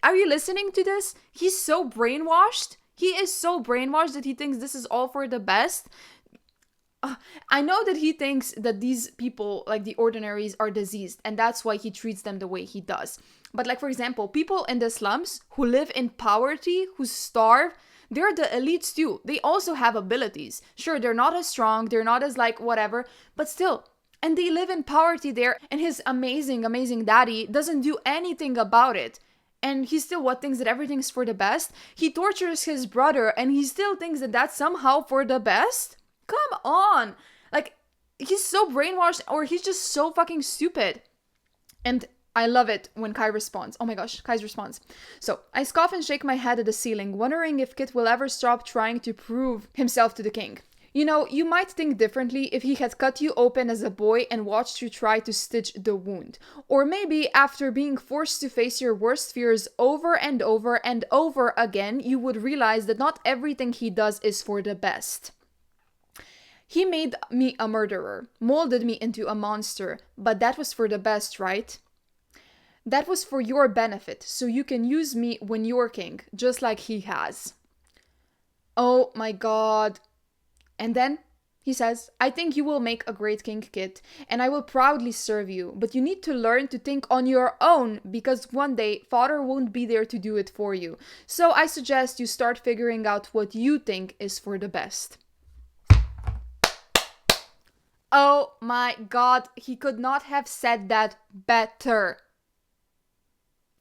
Are you listening to this? He's so brainwashed. He is so brainwashed that he thinks this is all for the best. I know that he thinks that these people, like the ordinaries, are diseased, and that's why he treats them the way he does. But like, for example, people in the slums who live in poverty, who starve, they're the elites too. They also have abilities. Sure, they're not as strong, they're not as like whatever, but still. And they live in poverty there, and his amazing, amazing daddy doesn't do anything about it. And he still thinks that everything's for the best. He tortures his brother, and he still thinks that that's somehow for the best. Come on! Like, he's so brainwashed, or he's just so fucking stupid. And I love it when Kai responds. Oh my gosh, Kai's response. "So, I scoff and shake my head at the ceiling, wondering if Kitt will ever stop trying to prove himself to the king. You know, you might think differently if he had cut you open as a boy and watched you try to stitch the wound. Or maybe after being forced to face your worst fears over and over and over again, you would realize that not everything he does is for the best. He made me a murderer, molded me into a monster, but that was for the best, right? That was for your benefit, so you can use me when you're king, just like he has." Oh my god. And then he says, "I think you will make a great king, Kitt, and I will proudly serve you, but you need to learn to think on your own, because one day father won't be there to do it for you. So I suggest you start figuring out what you think is for the best." Oh my god, he could not have said that better.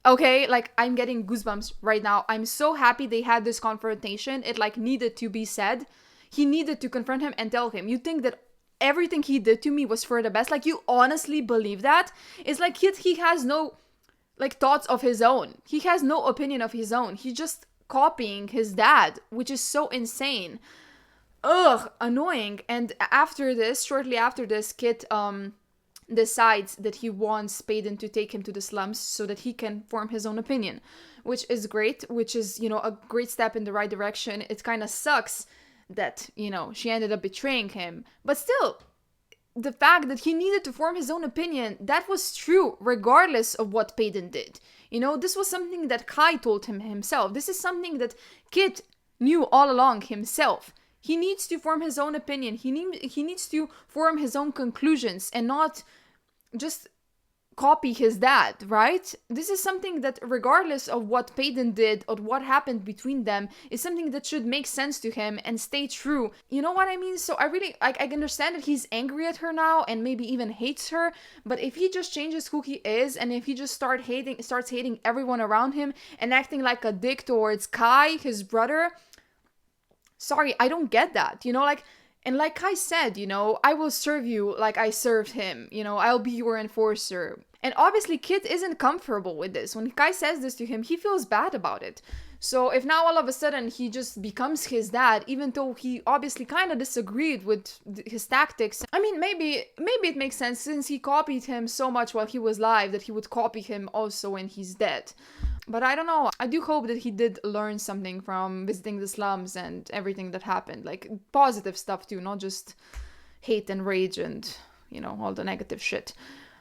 Okay, like, I'm getting goosebumps right now. I'm so happy they had this confrontation. It like needed to be said. He needed to confront him and tell him, "You think that everything he did to me was for the best? Like, you honestly believe that?" It's like he has no like thoughts of his own. He has no opinion of his own. He's just copying his dad, which is so insane. Ugh, annoying. And shortly after this, Kitt decides that he wants Spaden to take him to the slums so that he can form his own opinion, which is great, which is, you know, a great step in the right direction. It kind of sucks that, you know, she ended up betraying him, but still, the fact that he needed to form his own opinion, that was true regardless of what Peyton did. You know, this was something that Kai told him himself. This is something that Kitt knew all along himself. He needs to form his own opinion. He needs to form his own conclusions and not just copy his dad, right? This is something that, regardless of what Peyton did or what happened between them, is something that should make sense to him and stay true. You know what I mean? So I understand that he's angry at her now and maybe even hates her, but if he just changes who he is and if he just starts hating everyone around him and acting like a dick towards Kai, his brother, sorry, I don't get that. You know, and like Kai said, you know, I will serve you like I served him. You know, I'll be your enforcer. And obviously, Kitt isn't comfortable with this. When Kai says this to him, he feels bad about it. So if now all of a sudden he just becomes his dad, even though he obviously kind of disagreed with his tactics, I mean, maybe it makes sense since he copied him so much while he was alive that he would copy him also when he's dead. But I don't know. I do hope that he did learn something from visiting the slums and everything that happened. Like, positive stuff too, not just hate and rage and, you know, all the negative shit.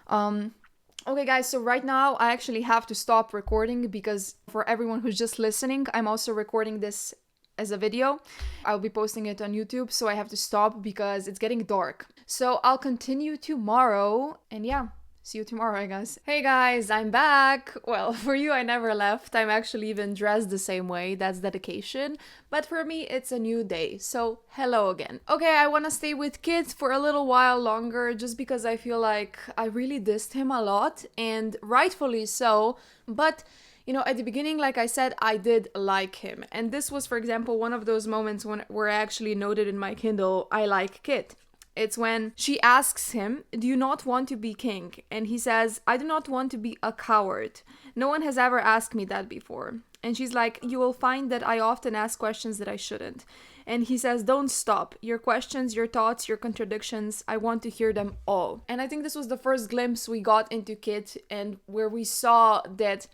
Okay, guys, so right now I actually have to stop recording because for everyone who's just listening, I'm also recording this as a video. I'll be posting it on YouTube, so I have to stop because it's getting dark. So I'll continue tomorrow, and yeah. See you tomorrow, I guess. Hey guys, I'm back! Well, for you, I never left. I'm actually even dressed the same way. That's dedication. But for me, it's a new day. So, hello again. Okay, I want to stay with Kitt for a little while longer just because I feel like I really dissed him a lot, and rightfully so. But, you know, at the beginning, like I said, I did like him. And this was, for example, one of those moments where I actually noted in my Kindle, I like Kitt. It's when she asks him, "Do you not want to be king?" And he says, "I do not want to be a coward. No one has ever asked me that before." And she's like, "You will find that I often ask questions that I shouldn't." And he says, "Don't stop. Your questions, your thoughts, your contradictions, I want to hear them all." And I think this was the first glimpse we got into Kitt and where we saw that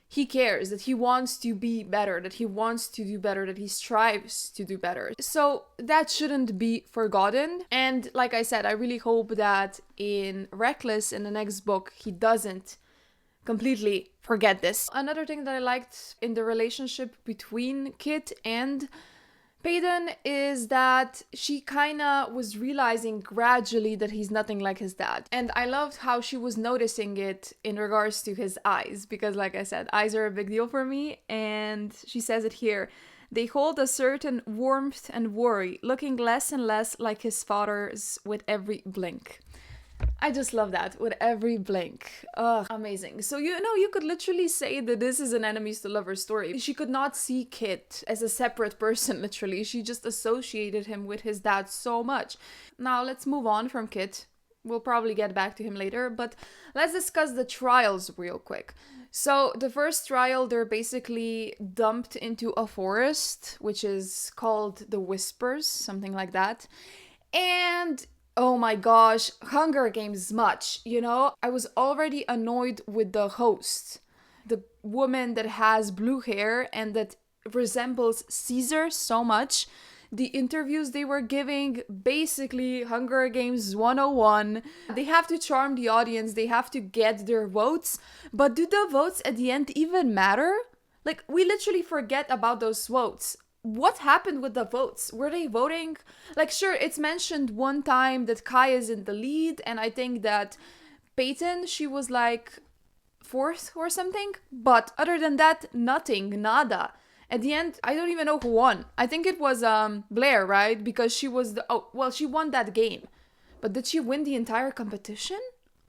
he cares, that he wants to be better, that he wants to do better, that he strives to do better. So that shouldn't be forgotten. And like I said, I really hope that in Reckless, in the next book, he doesn't completely forget this. Another thing that I liked in the relationship between Kitt and Peyton is that she kinda was realizing gradually that he's nothing like his dad. And I loved how she was noticing it in regards to his eyes, because like I said, eyes are a big deal for me, and she says it here. They hold a certain warmth and worry, looking less and less like his father's with every blink. I just love that, with every blink. Ugh, amazing. So, you know, you could literally say that this is an enemies to lovers story. She could not see Kitt as a separate person, literally. She just associated him with his dad so much. Now, let's move on from Kitt. We'll probably get back to him later, but let's discuss the trials real quick. So, the first trial, they're basically dumped into a forest, which is called the Whispers, something like that. And oh my gosh, Hunger Games much, you know? I was already annoyed with the host. The woman that has blue hair and that resembles Caesar so much. The interviews they were giving, basically Hunger Games 101. They have to charm the audience, they have to get their votes. But do the votes at the end even matter? Like, we literally forget about those votes. What happened with the votes? Were they voting? Like, sure, it's mentioned one time that Kai is in the lead, and I think that Peyton, she was like 4th or something. But other than that, nothing, nada. At the end, I don't even know who won. I think it was Blair, right? Because she was she won that game. But did she win the entire competition?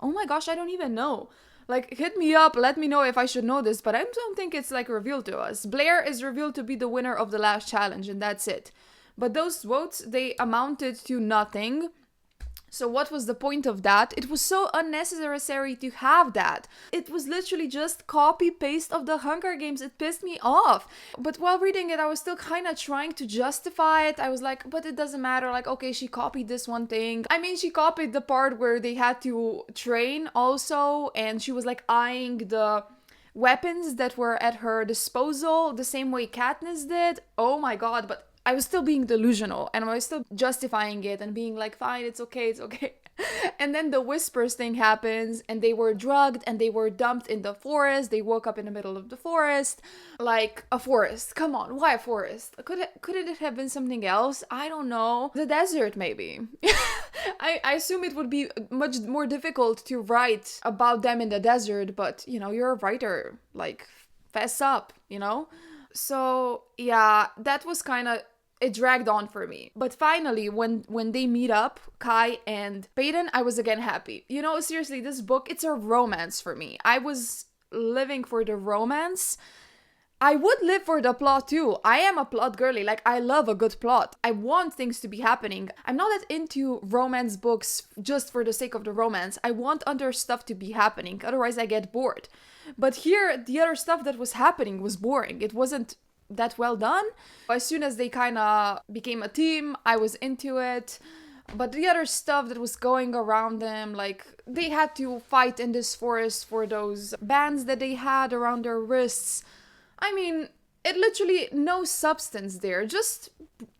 Oh my gosh, I don't even know. Like, hit me up, let me know if I should know this, but I don't think it's, like, revealed to us. Blair is revealed to be the winner of the last challenge, and that's it. But those votes, they amounted to nothing. So what was the point of that? It was so unnecessary to have that. It was literally just copy-paste of the Hunger Games. It pissed me off. But while reading it, I was still kind of trying to justify it. I was like, but it doesn't matter. Like, okay, she copied this one thing. I mean, she copied the part where they had to train also. And she was like eyeing the weapons that were at her disposal the same way Katniss did. Oh my god, but I was still being delusional and I was still justifying it and being like, fine, it's okay, it's okay. And then the whispers thing happens and they were drugged and they were dumped in the forest. They woke up in the middle of the forest. Like, a forest. Come on, why a forest? Couldn't it have been something else? I don't know. The desert, maybe. I assume it would be much more difficult to write about them in the desert, but, you know, you're a writer. Like, fess up, you know? So, yeah, that was kind of... It dragged on for me. But finally, when they meet up, Kai and Peyton, I was again happy. You know, seriously, this book, it's a romance for me. I was living for the romance. I would live for the plot too. I am a plot girly. Like, I love a good plot. I want things to be happening. I'm not that into romance books just for the sake of the romance. I want other stuff to be happening. Otherwise, I get bored. But here, the other stuff that was happening was boring. It wasn't that well done. As soon as they kind of became a team, I was into it. But the other stuff that was going around them, like, they had to fight in this forest for those bands that they had around their wrists. I mean, it literally no substance there, just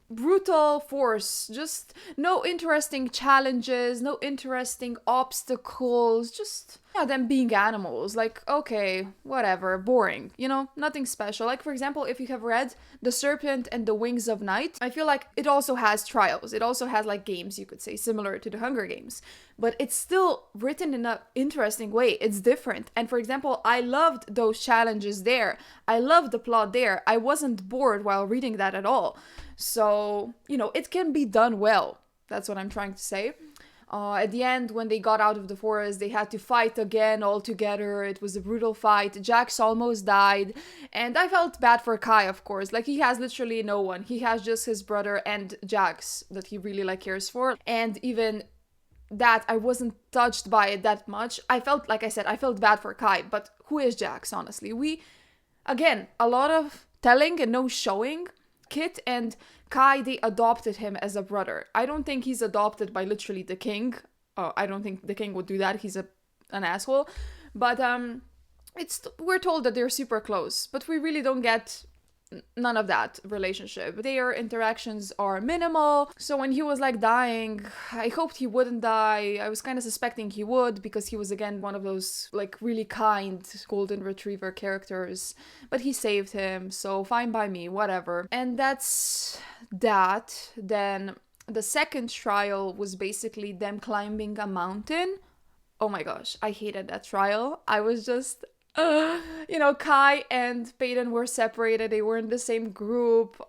brutal force, just no interesting challenges, no interesting obstacles, just them being animals. Like, okay, whatever, boring, you know, nothing special. Like, for example, if you have read The Serpent and the Wings of Night, I feel like it also has trials. It also has like games, you could say, similar to the Hunger Games, but it's still written in an interesting way. It's different. And for example, I loved those challenges there. I loved the plot there. I wasn't bored while reading that at all. So, you know, it can be done well. That's what I'm trying to say. At the end, when they got out of the forest, they had to fight again all together. It was a brutal fight. Jax almost died. And I felt bad for Kai, of course. Like, he has literally no one. He has just his brother and Jax that he really, like, cares for. And even that, I wasn't touched by it that much. I felt, like I said, I felt bad for Kai. But who is Jax, honestly? Again, a lot of telling and no showing. Kitt and Kai, they adopted him as a brother. I don't think he's adopted by literally the king. I don't think the king would do that. He's an asshole. But we're told that they're super close, but we really don't get none of that relationship. Their interactions are minimal. So when he was like dying, I hoped he wouldn't die. I was kind of suspecting he would, because he was again one of those like really kind golden retriever characters, but he saved him, so fine by me, whatever. And that's that. Then the second trial was basically them climbing a mountain. Oh my gosh, I hated that trial. I was just you know, Kai and Peyton were separated. They were in the same group.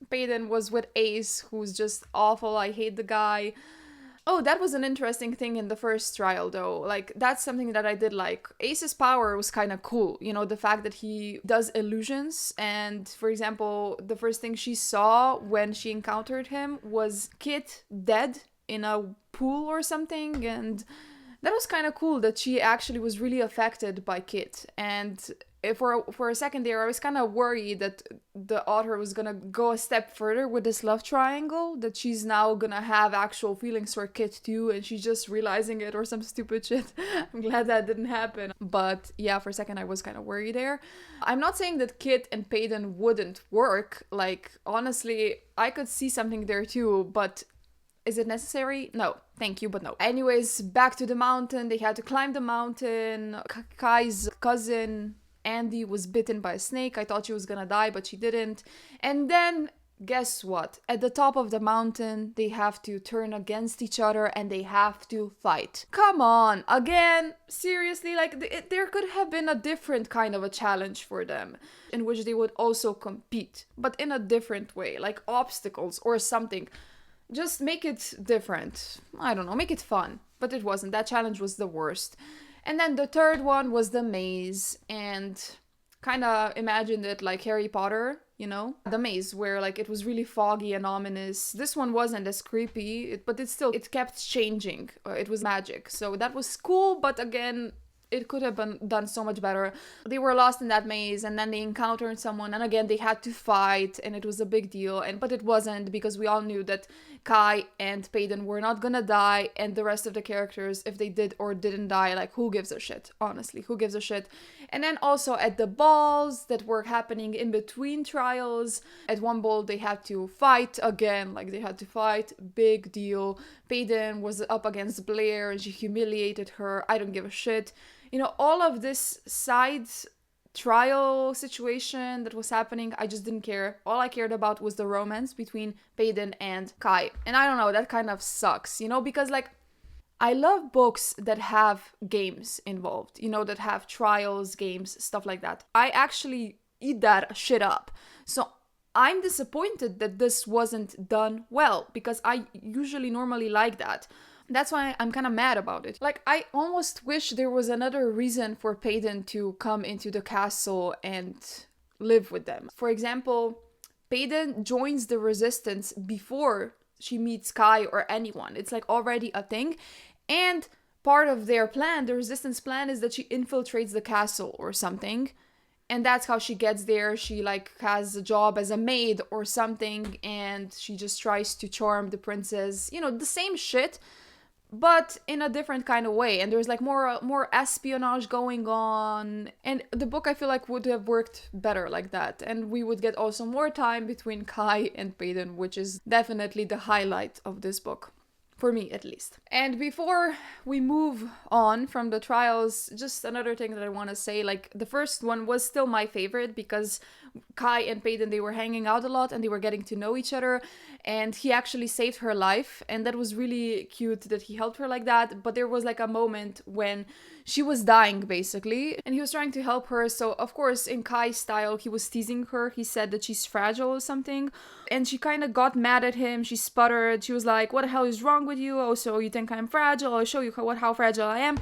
Peyton was with Ace, who's just awful. I hate the guy. Oh, that was an interesting thing in the first trial, though. Like, that's something that I did like. Ace's power was kind of cool. You know, the fact that he does illusions. And, for example, the first thing she saw when she encountered him was Kitt dead in a pool or something. And that was kind of cool that she actually was really affected by Kitt. And for a second there, I was kind of worried that the author was gonna go a step further with this love triangle, that she's now gonna have actual feelings for Kitt too, and she's just realizing it or some stupid shit. I'm glad that didn't happen. But yeah, for a second I was kind of worried there. I'm not saying that Kitt and Peyton wouldn't work. Like, honestly, I could see something there too, but is it necessary? No. Thank you, but no. Anyways, back to the mountain. They had to climb the mountain. Kai's cousin, Andy, was bitten by a snake. I thought she was gonna die, but she didn't. And then, guess what? At the top of the mountain, they have to turn against each other and they have to fight. Come on, again, seriously, like, there could have been a different kind of a challenge for them, in which they would also compete, but in a different way, like obstacles or something. Just make it different. I don't know, make it fun. But it wasn't. That challenge was the worst. And then the third one was the maze. And kind of imagined it like Harry Potter, you know? The maze where like it was really foggy and ominous. This one wasn't as creepy, but it kept changing. It was magic. So that was cool, but again, it could have been done so much better. They were lost in that maze, and then they encountered someone, and again they had to fight, and it was a big deal. But it wasn't, because we all knew that Kai and Peyton were not gonna die, and the rest of the characters, if they did or didn't die, like, who gives a shit? Honestly, who gives a shit? And then also at the balls that were happening in between trials, at one ball they had to fight again, like they had to fight, big deal. Peyton was up against Blair and she humiliated her. I don't give a shit. You know, all of this side trial situation that was happening, I just didn't care. All I cared about was the romance between Peyton and Kai. And I don't know, that kind of sucks, you know, because like, I love books that have games involved, you know, that have trials, games, stuff like that. I actually eat that shit up. So I'm disappointed that this wasn't done well, because I usually normally like that. That's why I'm kind of mad about it. Like, I almost wish there was another reason for Peyton to come into the castle and live with them. For example, Peyton joins the resistance before she meets Kai or anyone. It's like already a thing. And part of their plan, the resistance plan, is that she infiltrates the castle or something. And that's how she gets there. She like has a job as a maid or something, and she just tries to charm the princess. You know, the same shit, but in a different kind of way. And there's like more espionage going on. And the book, I feel like, would have worked better like that. And we would get also more time between Kai and Peyton, which is definitely the highlight of this book. For me, at least. And before we move on from the trials, just another thing that I want to say, like, the first one was still my favorite, because Kai and Peyton, they were hanging out a lot and they were getting to know each other, and he actually saved her life, and that was really cute that he helped her like that. But there was like a moment when she was dying, basically, and he was trying to help her. So of course, in Kai's style, he was teasing her. He said that she's fragile or something, and she kind of got mad at him. She sputtered. She was like, what the hell is wrong with you? Oh, so you think I'm fragile? I'll show you how fragile I am.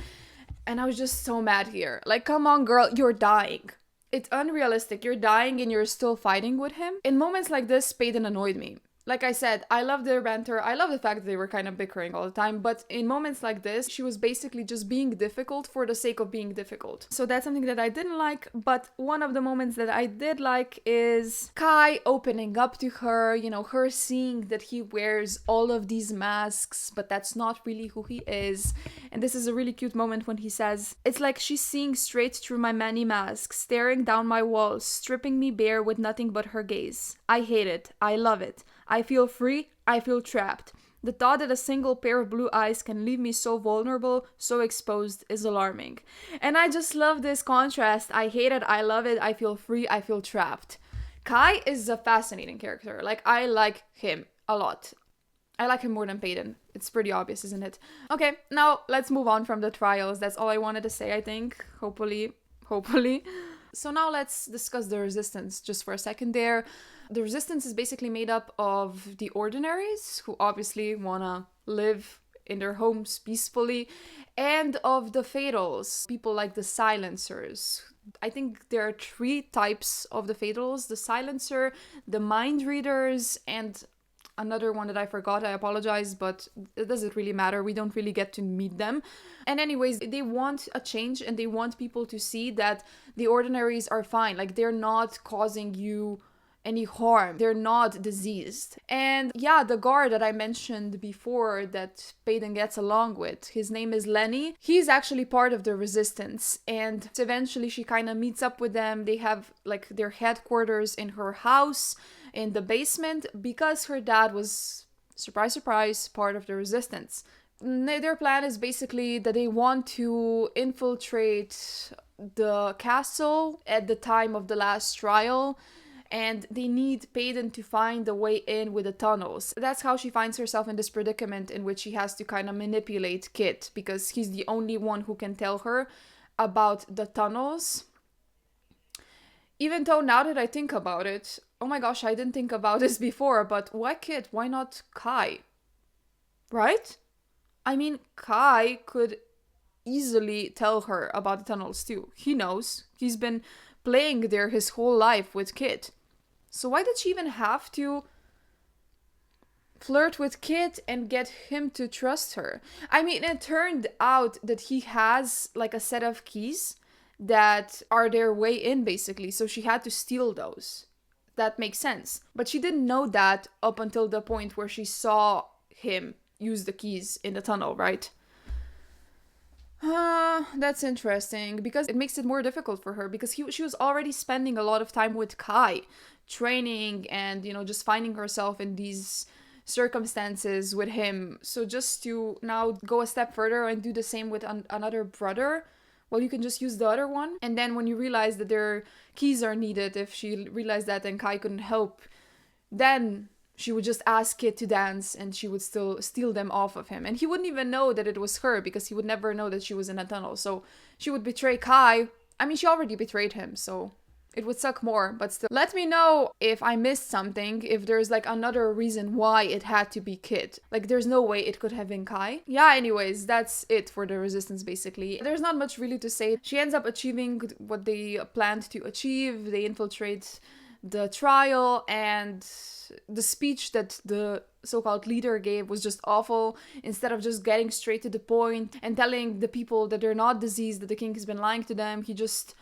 And I was just so mad here. Like, come on, girl, you're dying. It's unrealistic. You're dying and you're still fighting with him. In moments like this, Peyton annoyed me. Like I said, I love their banter. I love the fact that they were kind of bickering all the time. But in moments like this, she was basically just being difficult for the sake of being difficult. So that's something that I didn't like. But one of the moments that I did like is Kai opening up to her. You know, her seeing that he wears all of these masks, but that's not really who he is. And this is a really cute moment when he says, it's like she's seeing straight through my many masks, staring down my walls, stripping me bare with nothing but her gaze. I hate it. I love it. I feel free, I feel trapped. The thought that a single pair of blue eyes can leave me so vulnerable, so exposed, is alarming. And I just love this contrast. I hate it, I love it, I feel free, I feel trapped. Kai is a fascinating character. Like, I like him a lot. I like him more than Peyton. It's pretty obvious, isn't it? Okay, now let's move on from the trials. That's all I wanted to say, I think. Hopefully. So now let's discuss the resistance just for a second there. The resistance is basically made up of the ordinaries, who obviously want to live in their homes peacefully, and of the fatals, people like the silencers. I think there are 3 types of the fatals: the silencer, the mind readers, and another one that I forgot. I apologize, but it doesn't really matter. We don't really get to meet them. And anyways, they want a change, and they want people to see that the ordinaries are fine. Like, they're not causing you any harm. They're not diseased. And yeah, the guard that I mentioned before that Peyton gets along with, his name is Lenny. He's actually part of the resistance, and eventually she kind of meets up with them. They have like their headquarters in her house in the basement, because her dad was, surprise surprise, part of the resistance. Their plan is basically that they want to infiltrate the castle at the time of the last trial, and they need Peyton to find the way in with the tunnels. That's how she finds herself in this predicament in which she has to kind of manipulate Kitt, because he's the only one who can tell her about the tunnels. Even though, now that I think about it, oh my gosh, I didn't think about this before, but why Kitt? Why not Kai? Right? I mean, Kai could easily tell her about the tunnels too. He knows. He's been playing there his whole life with Kitt. So why did she even have to flirt with Kitt and get him to trust her. I mean, it turned out that he has like a set of keys that are their way in, basically. So she had to steal those. That makes sense. But she didn't know that up until the point where she saw him use the keys in the tunnel, right? That's interesting because it makes it more difficult for her because she was already spending a lot of time with Kai, training and, just finding herself in these circumstances with him. So just to now go a step further and do the same with another brother, well, you can just use the other one. And then when you realize that their keys are needed, if she realized that and Kai couldn't help, then she would just ask Kitt to dance and she would still steal them off of him. And he wouldn't even know that it was her because he would never know that she was in a tunnel. So she would betray Kai. I mean, she already betrayed him, so it would suck more, but still. Let me know if I missed something, if there's like another reason why it had to be Kitt. Like, there's no way it could have been Kai. Yeah, anyways, that's it for the resistance, basically. There's not much really to say. She ends up achieving what they planned to achieve. They infiltrate the trial, and the speech that the so-called leader gave was just awful. Instead of just getting straight to the point and telling the people that they're not diseased, that the king has been lying to them, he just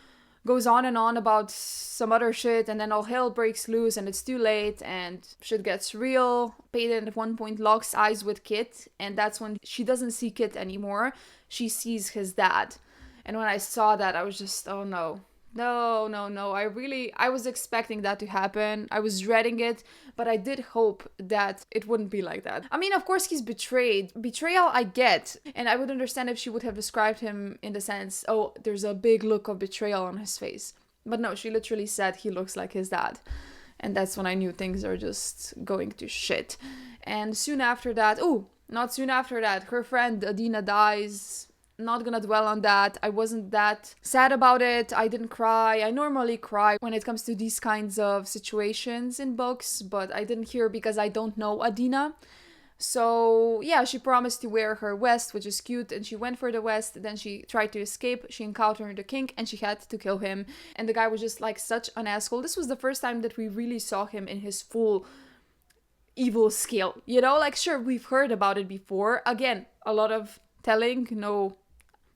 goes on and on about some other shit, and then all hell breaks loose and it's too late and shit gets real. Peyton at one point locks eyes with Kitt, and that's when she doesn't see Kitt anymore. She sees his dad. And when I saw that, I was just, oh no. No. I was expecting that to happen. I was dreading it, but I did hope that it wouldn't be like that. I mean, of course, he's betrayed. Betrayal, I get. And I would understand if she would have described him in the sense, oh, there's a big look of betrayal on his face. But no, she literally said he looks like his dad. And that's when I knew things are just going to shit. And soon after that, not soon after that, her friend Adina dies. Not gonna dwell on that. I wasn't that sad about it. I didn't cry. I normally cry when it comes to these kinds of situations in books, but I didn't here because I don't know Adina. So yeah, she promised to wear her vest, which is cute, and she went for the vest. Then she tried to escape. She encountered the king and she had to kill him. And the guy was just like such an asshole. This was the first time that we really saw him in his full evil scale. Like sure, we've heard about it before. Again, a lot of telling, no,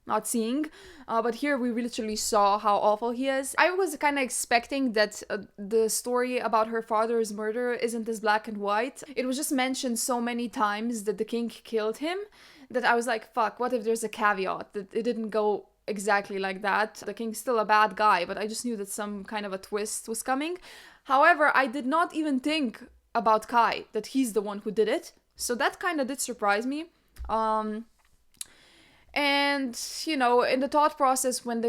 not seeing, but here we literally saw how awful he is. I was kind of expecting that the story about her father's murder isn't as black and white. It was just mentioned so many times that the king killed him that I was like, fuck, what if there's a caveat that it didn't go exactly like that? The king's still a bad guy, but I just knew that some kind of a twist was coming. However, I did not even think about Kai, that he's the one who did it. So that kind of did surprise me. And, in the thought process, when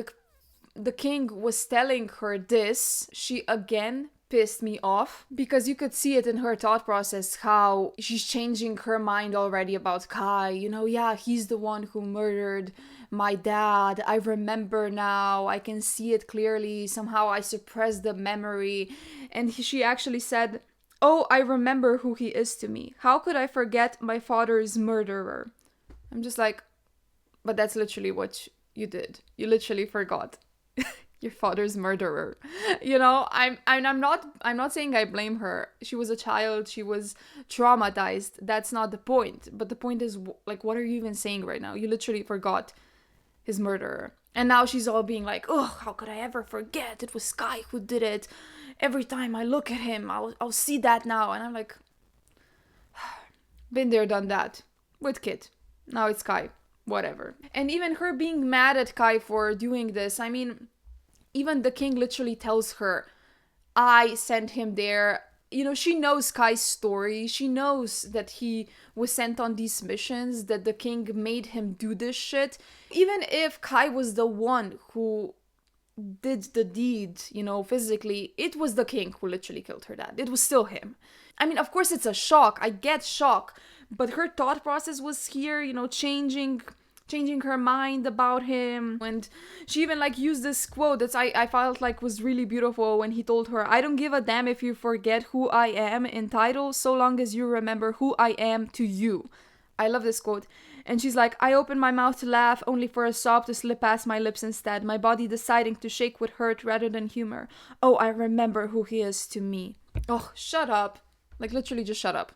the king was telling her this, she again pissed me off because you could see it in her thought process how she's changing her mind already about Kai. Yeah, he's the one who murdered my dad. I remember now. I can see it clearly. Somehow I suppressed the memory. And she actually said, oh, I remember who he is to me. How could I forget my father's murderer? I'm just like, but that's literally what you did. You literally forgot your father's murderer. I'm not saying I blame her. She was a child. She was traumatized. That's not the point. But the point is, like, what are you even saying right now? You literally forgot his murderer. And now she's all being like, oh, how could I ever forget? It was Kai who did it. Every time I look at him, I'll see that now. And I'm like, been there, done that. With Kitt. Now it's Kai. Whatever. And even her being mad at Kai for doing this, I mean, even the king literally tells her, I sent him there. She knows Kai's story. She knows that he was sent on these missions, that the king made him do this shit. Even if Kai was the one who did the deed, physically, it was the king who literally killed her dad. It was still him. I mean, of course it's a shock. I get shock. But her thought process was here, changing her mind about him. And she even used this quote that I felt like was really beautiful when he told her, I don't give a damn if you forget who I am in title, so long as you remember who I am to you. I love this quote. And she's like, I opened my mouth to laugh only for a sob to slip past my lips instead, my body deciding to shake with hurt rather than humor. Oh, I remember who he is to me. Oh, shut up. Literally just shut up.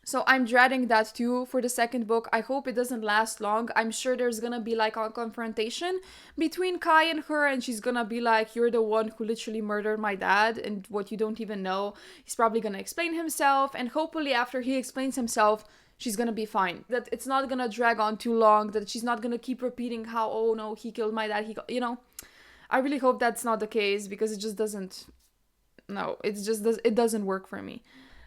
So I'm dreading that too for the second book. I hope it doesn't last long. I'm sure there's gonna be like a confrontation between Kai and her, and she's gonna be like, "You're the one who literally murdered my dad, and what you don't even know." He's probably gonna explain himself, and hopefully after he explains himself, she's gonna be fine. That it's not gonna drag on too long, that she's not gonna keep repeating how, "Oh no, he killed my dad," I really hope that's not the case, because it just doesn't, no, it doesn't work for me.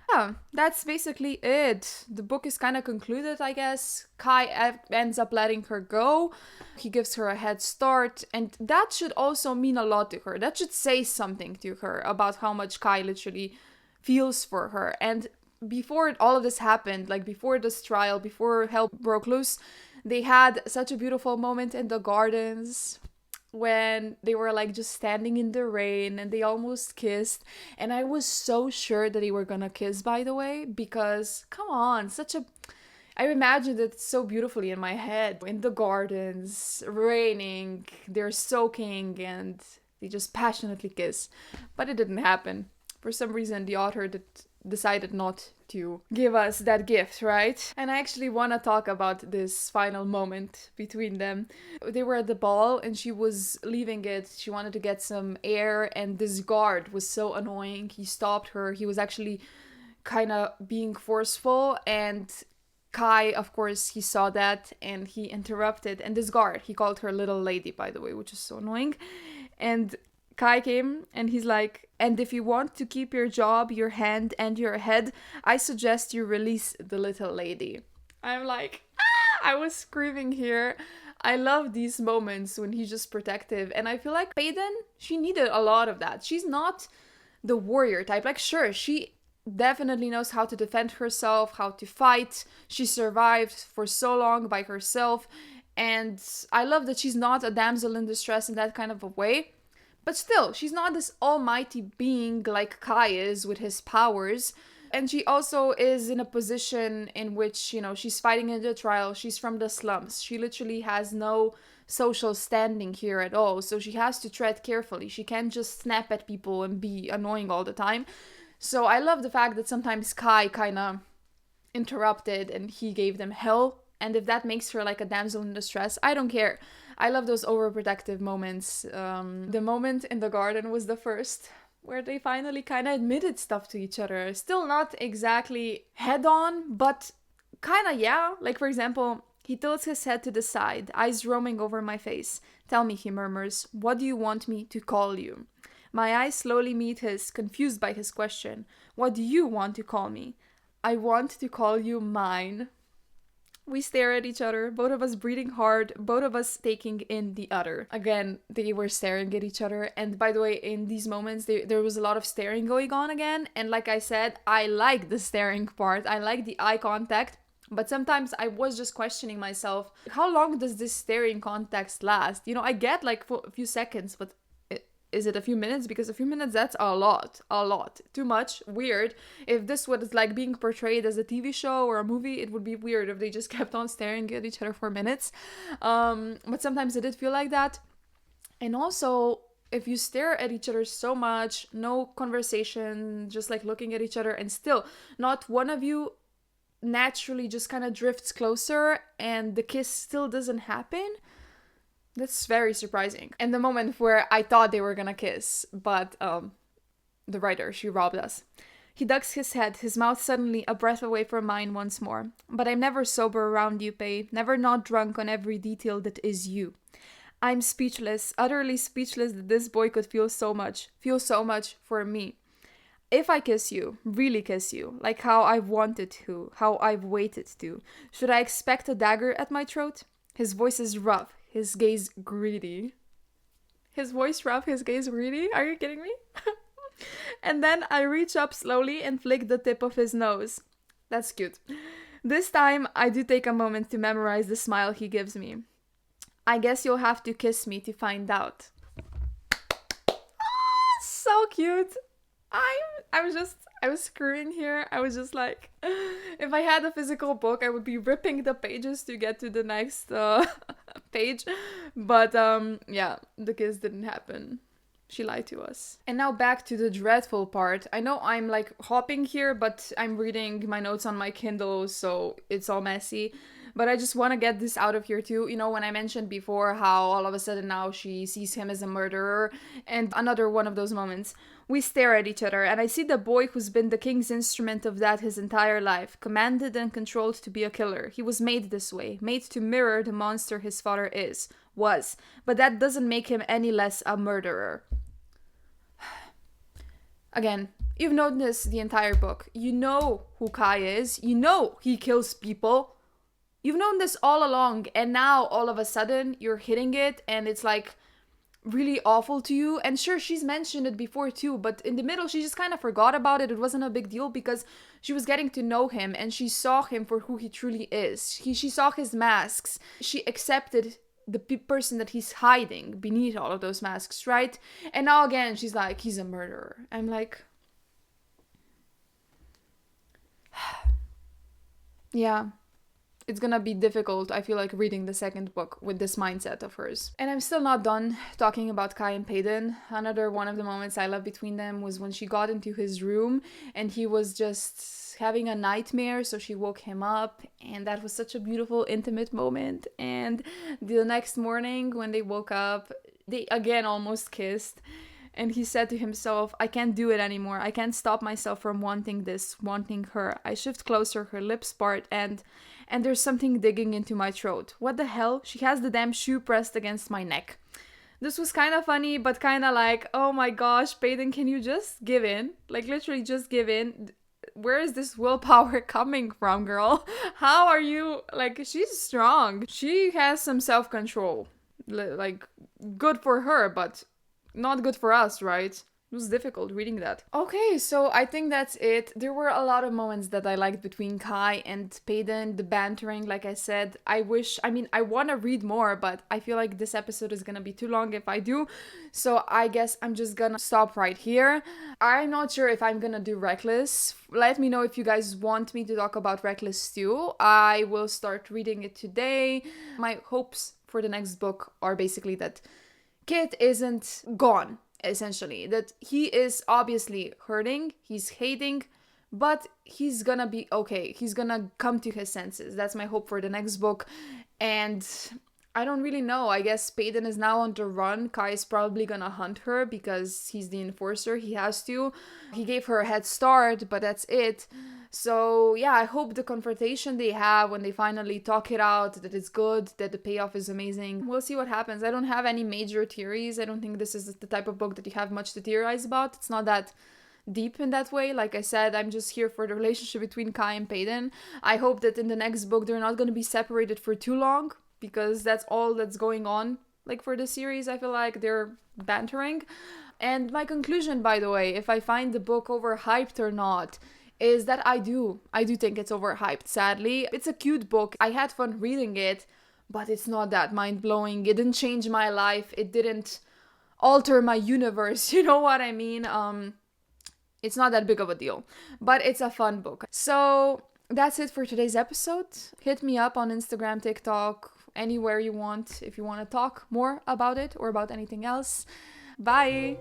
Yeah, that's basically it. The book is kind of concluded, I guess. Kai ends up letting her go. He gives her a head start, and that should also mean a lot to her. That should say something to her about how much Kai literally feels for her. And before all of this happened, like before this trial, before hell broke loose, they had such a beautiful moment in the gardens when they were like just standing in the rain and they almost kissed. And I was so sure that they were gonna kiss, by the way, because come on, I imagined it so beautifully in my head. In the gardens, raining, they're soaking, and they just passionately kiss. But it didn't happen. For some reason, the author decided not to give us that gift, right? And I actually want to talk about this final moment between them. They were at the ball and she was leaving it. She wanted to get some air, and this guard was so annoying. He stopped her. He was actually kind of being forceful, and Kai, of course, he saw that and he interrupted. And this guard, he called her little lady, by the way, which is so annoying. And Kai came and he's like, "And if you want to keep your job, your hand, and your head, I suggest you release the little lady." I'm like, I was screaming here. I love these moments when he's just protective. And I feel like Payden, she needed a lot of that. She's not the warrior type. Like, sure, she definitely knows how to defend herself, how to fight. She survived for so long by herself. And I love that she's not a damsel in distress in that kind of a way. But still, she's not this almighty being like Kai is with his powers. And she also is in a position in which, she's fighting in the trial. She's from the slums. She literally has no social standing here at all. So she has to tread carefully. She can't just snap at people and be annoying all the time. So I love the fact that sometimes Kai kind of interrupted and he gave them hell. And if that makes her like a damsel in distress, I don't care. I love those overprotective moments. The moment in the garden was the first where they finally kind of admitted stuff to each other. Still not exactly head on, but kind of yeah. Like, for example, he tilts his head to the side, eyes roaming over my face. "Tell me," he murmurs, "what do you want me to call you?" My eyes slowly meet his, confused by his question. "What do you want to call me?" "I want to call you mine." We stare at each other, both of us breathing hard, both of us taking in the other. Again, they were staring at each other. And by the way, in these moments, there was a lot of staring going on again. And like I said, I like the staring part. I like the eye contact. But sometimes I was just questioning myself, how long does this staring contact last? I get like for a few seconds, but is it a few minutes? Because a few minutes, that's a lot. Too much. Weird. If this was like being portrayed as a TV show or a movie, it would be weird if they just kept on staring at each other for minutes. But sometimes it did feel like that. And also, if you stare at each other so much, no conversation, just like looking at each other, and still not one of you naturally just kind of drifts closer and the kiss still doesn't happen, that's very surprising. And the moment where I thought they were gonna kiss, but the writer, she robbed us. He ducks his head, his mouth suddenly a breath away from mine once more. "But I'm never sober around you, Pay. Never not drunk on every detail that is you." I'm speechless, utterly speechless that this boy could feel so much for me. "If I kiss you, really kiss you, like how I've wanted to, how I've waited to, should I expect a dagger at my throat?" His voice is rough. His gaze greedy. His voice rough, his gaze greedy? Are you kidding me? And then I reach up slowly and flick the tip of his nose. That's cute. This time, I do take a moment to memorize the smile he gives me. "I guess you'll have to kiss me to find out." So cute. I was screwing here. I was just like, if I had a physical book, I would be ripping the pages to get to the next page. But yeah, the kiss didn't happen. She lied to us. And now back to the dreadful part. I know I'm like hopping here, but I'm reading my notes on my Kindle, so it's all messy. But I just want to get this out of here too. You know, when I mentioned before how all of a sudden now she sees him as a murderer, and another one of those moments. We stare at each other, and I see the boy who's been the king's instrument of that his entire life, commanded and controlled to be a killer. He was made this way, made to mirror the monster his father was. But that doesn't make him any less a murderer. Again, you've known this the entire book. You know who Kai is. You know he kills people. You've known this all along, and now all of a sudden you're hitting it, and it's like really awful to you. And sure, she's mentioned it before too, but in the middle she just kind of forgot about it. It wasn't a big deal because she was getting to know him, and she saw him for who he truly is. She saw his masks. She accepted the person that he's hiding beneath all of those masks, right? And now again, she's like, he's a murderer. I'm like, yeah, it's gonna be difficult, I feel like, reading the second book with this mindset of hers. And I'm still not done talking about Kai and Payton. Another one of the moments I love between them was when she got into his room and he was just having a nightmare, so she woke him up, and that was such a beautiful, intimate moment. And the next morning when they woke up, they again almost kissed. And he said to himself, I can't do it anymore. I can't stop myself from wanting this, wanting her. I shift closer, her lips part, and there's something digging into my throat. What the hell? She has the damn shoe pressed against my neck. This was kind of funny, but kind of like, oh my gosh, Payton, can you just give in? Like, literally just give in. Where is this willpower coming from, girl? How are you? Like, she's strong. She has some self-control. Like, good for her, but not good for us, right? It was difficult reading that. Okay, so I think that's it. There were a lot of moments that I liked between Kai and Payton, the bantering, like I said. I want to read more, but I feel like this episode is gonna be too long if I do. So I guess I'm just gonna stop right here. I'm not sure if I'm gonna do Reckless. Let me know if you guys want me to talk about Reckless too. I will start reading it today. My hopes for the next book are basically that Kitt isn't gone, essentially. That he is obviously hurting, he's hating, but he's gonna be okay. He's gonna come to his senses. That's my hope for the next book. And I don't really know. I guess Payton is now on the run. Kai is probably gonna hunt her because he's the enforcer. He has to. He gave her a head start, but that's it. So yeah, I hope the confrontation they have when they finally talk it out, that it's good, that the payoff is amazing. We'll see what happens. I don't have any major theories. I don't think this is the type of book that you have much to theorize about. It's not that deep in that way. Like I said, I'm just here for the relationship between Kai and Payton. I hope that in the next book they're not going to be separated for too long, because that's all that's going on. Like for the series, I feel like they're bantering. And my conclusion, by the way, if I find the book overhyped or not, is that I do think it's overhyped, sadly. It's a cute book. I had fun reading it, but it's not that mind-blowing. It didn't change my life. It didn't alter my universe. You know what I mean? It's not that big of a deal, but it's a fun book. So that's it for today's episode. Hit me up on Instagram, TikTok, anywhere you want if you want to talk more about it or about anything else. Bye!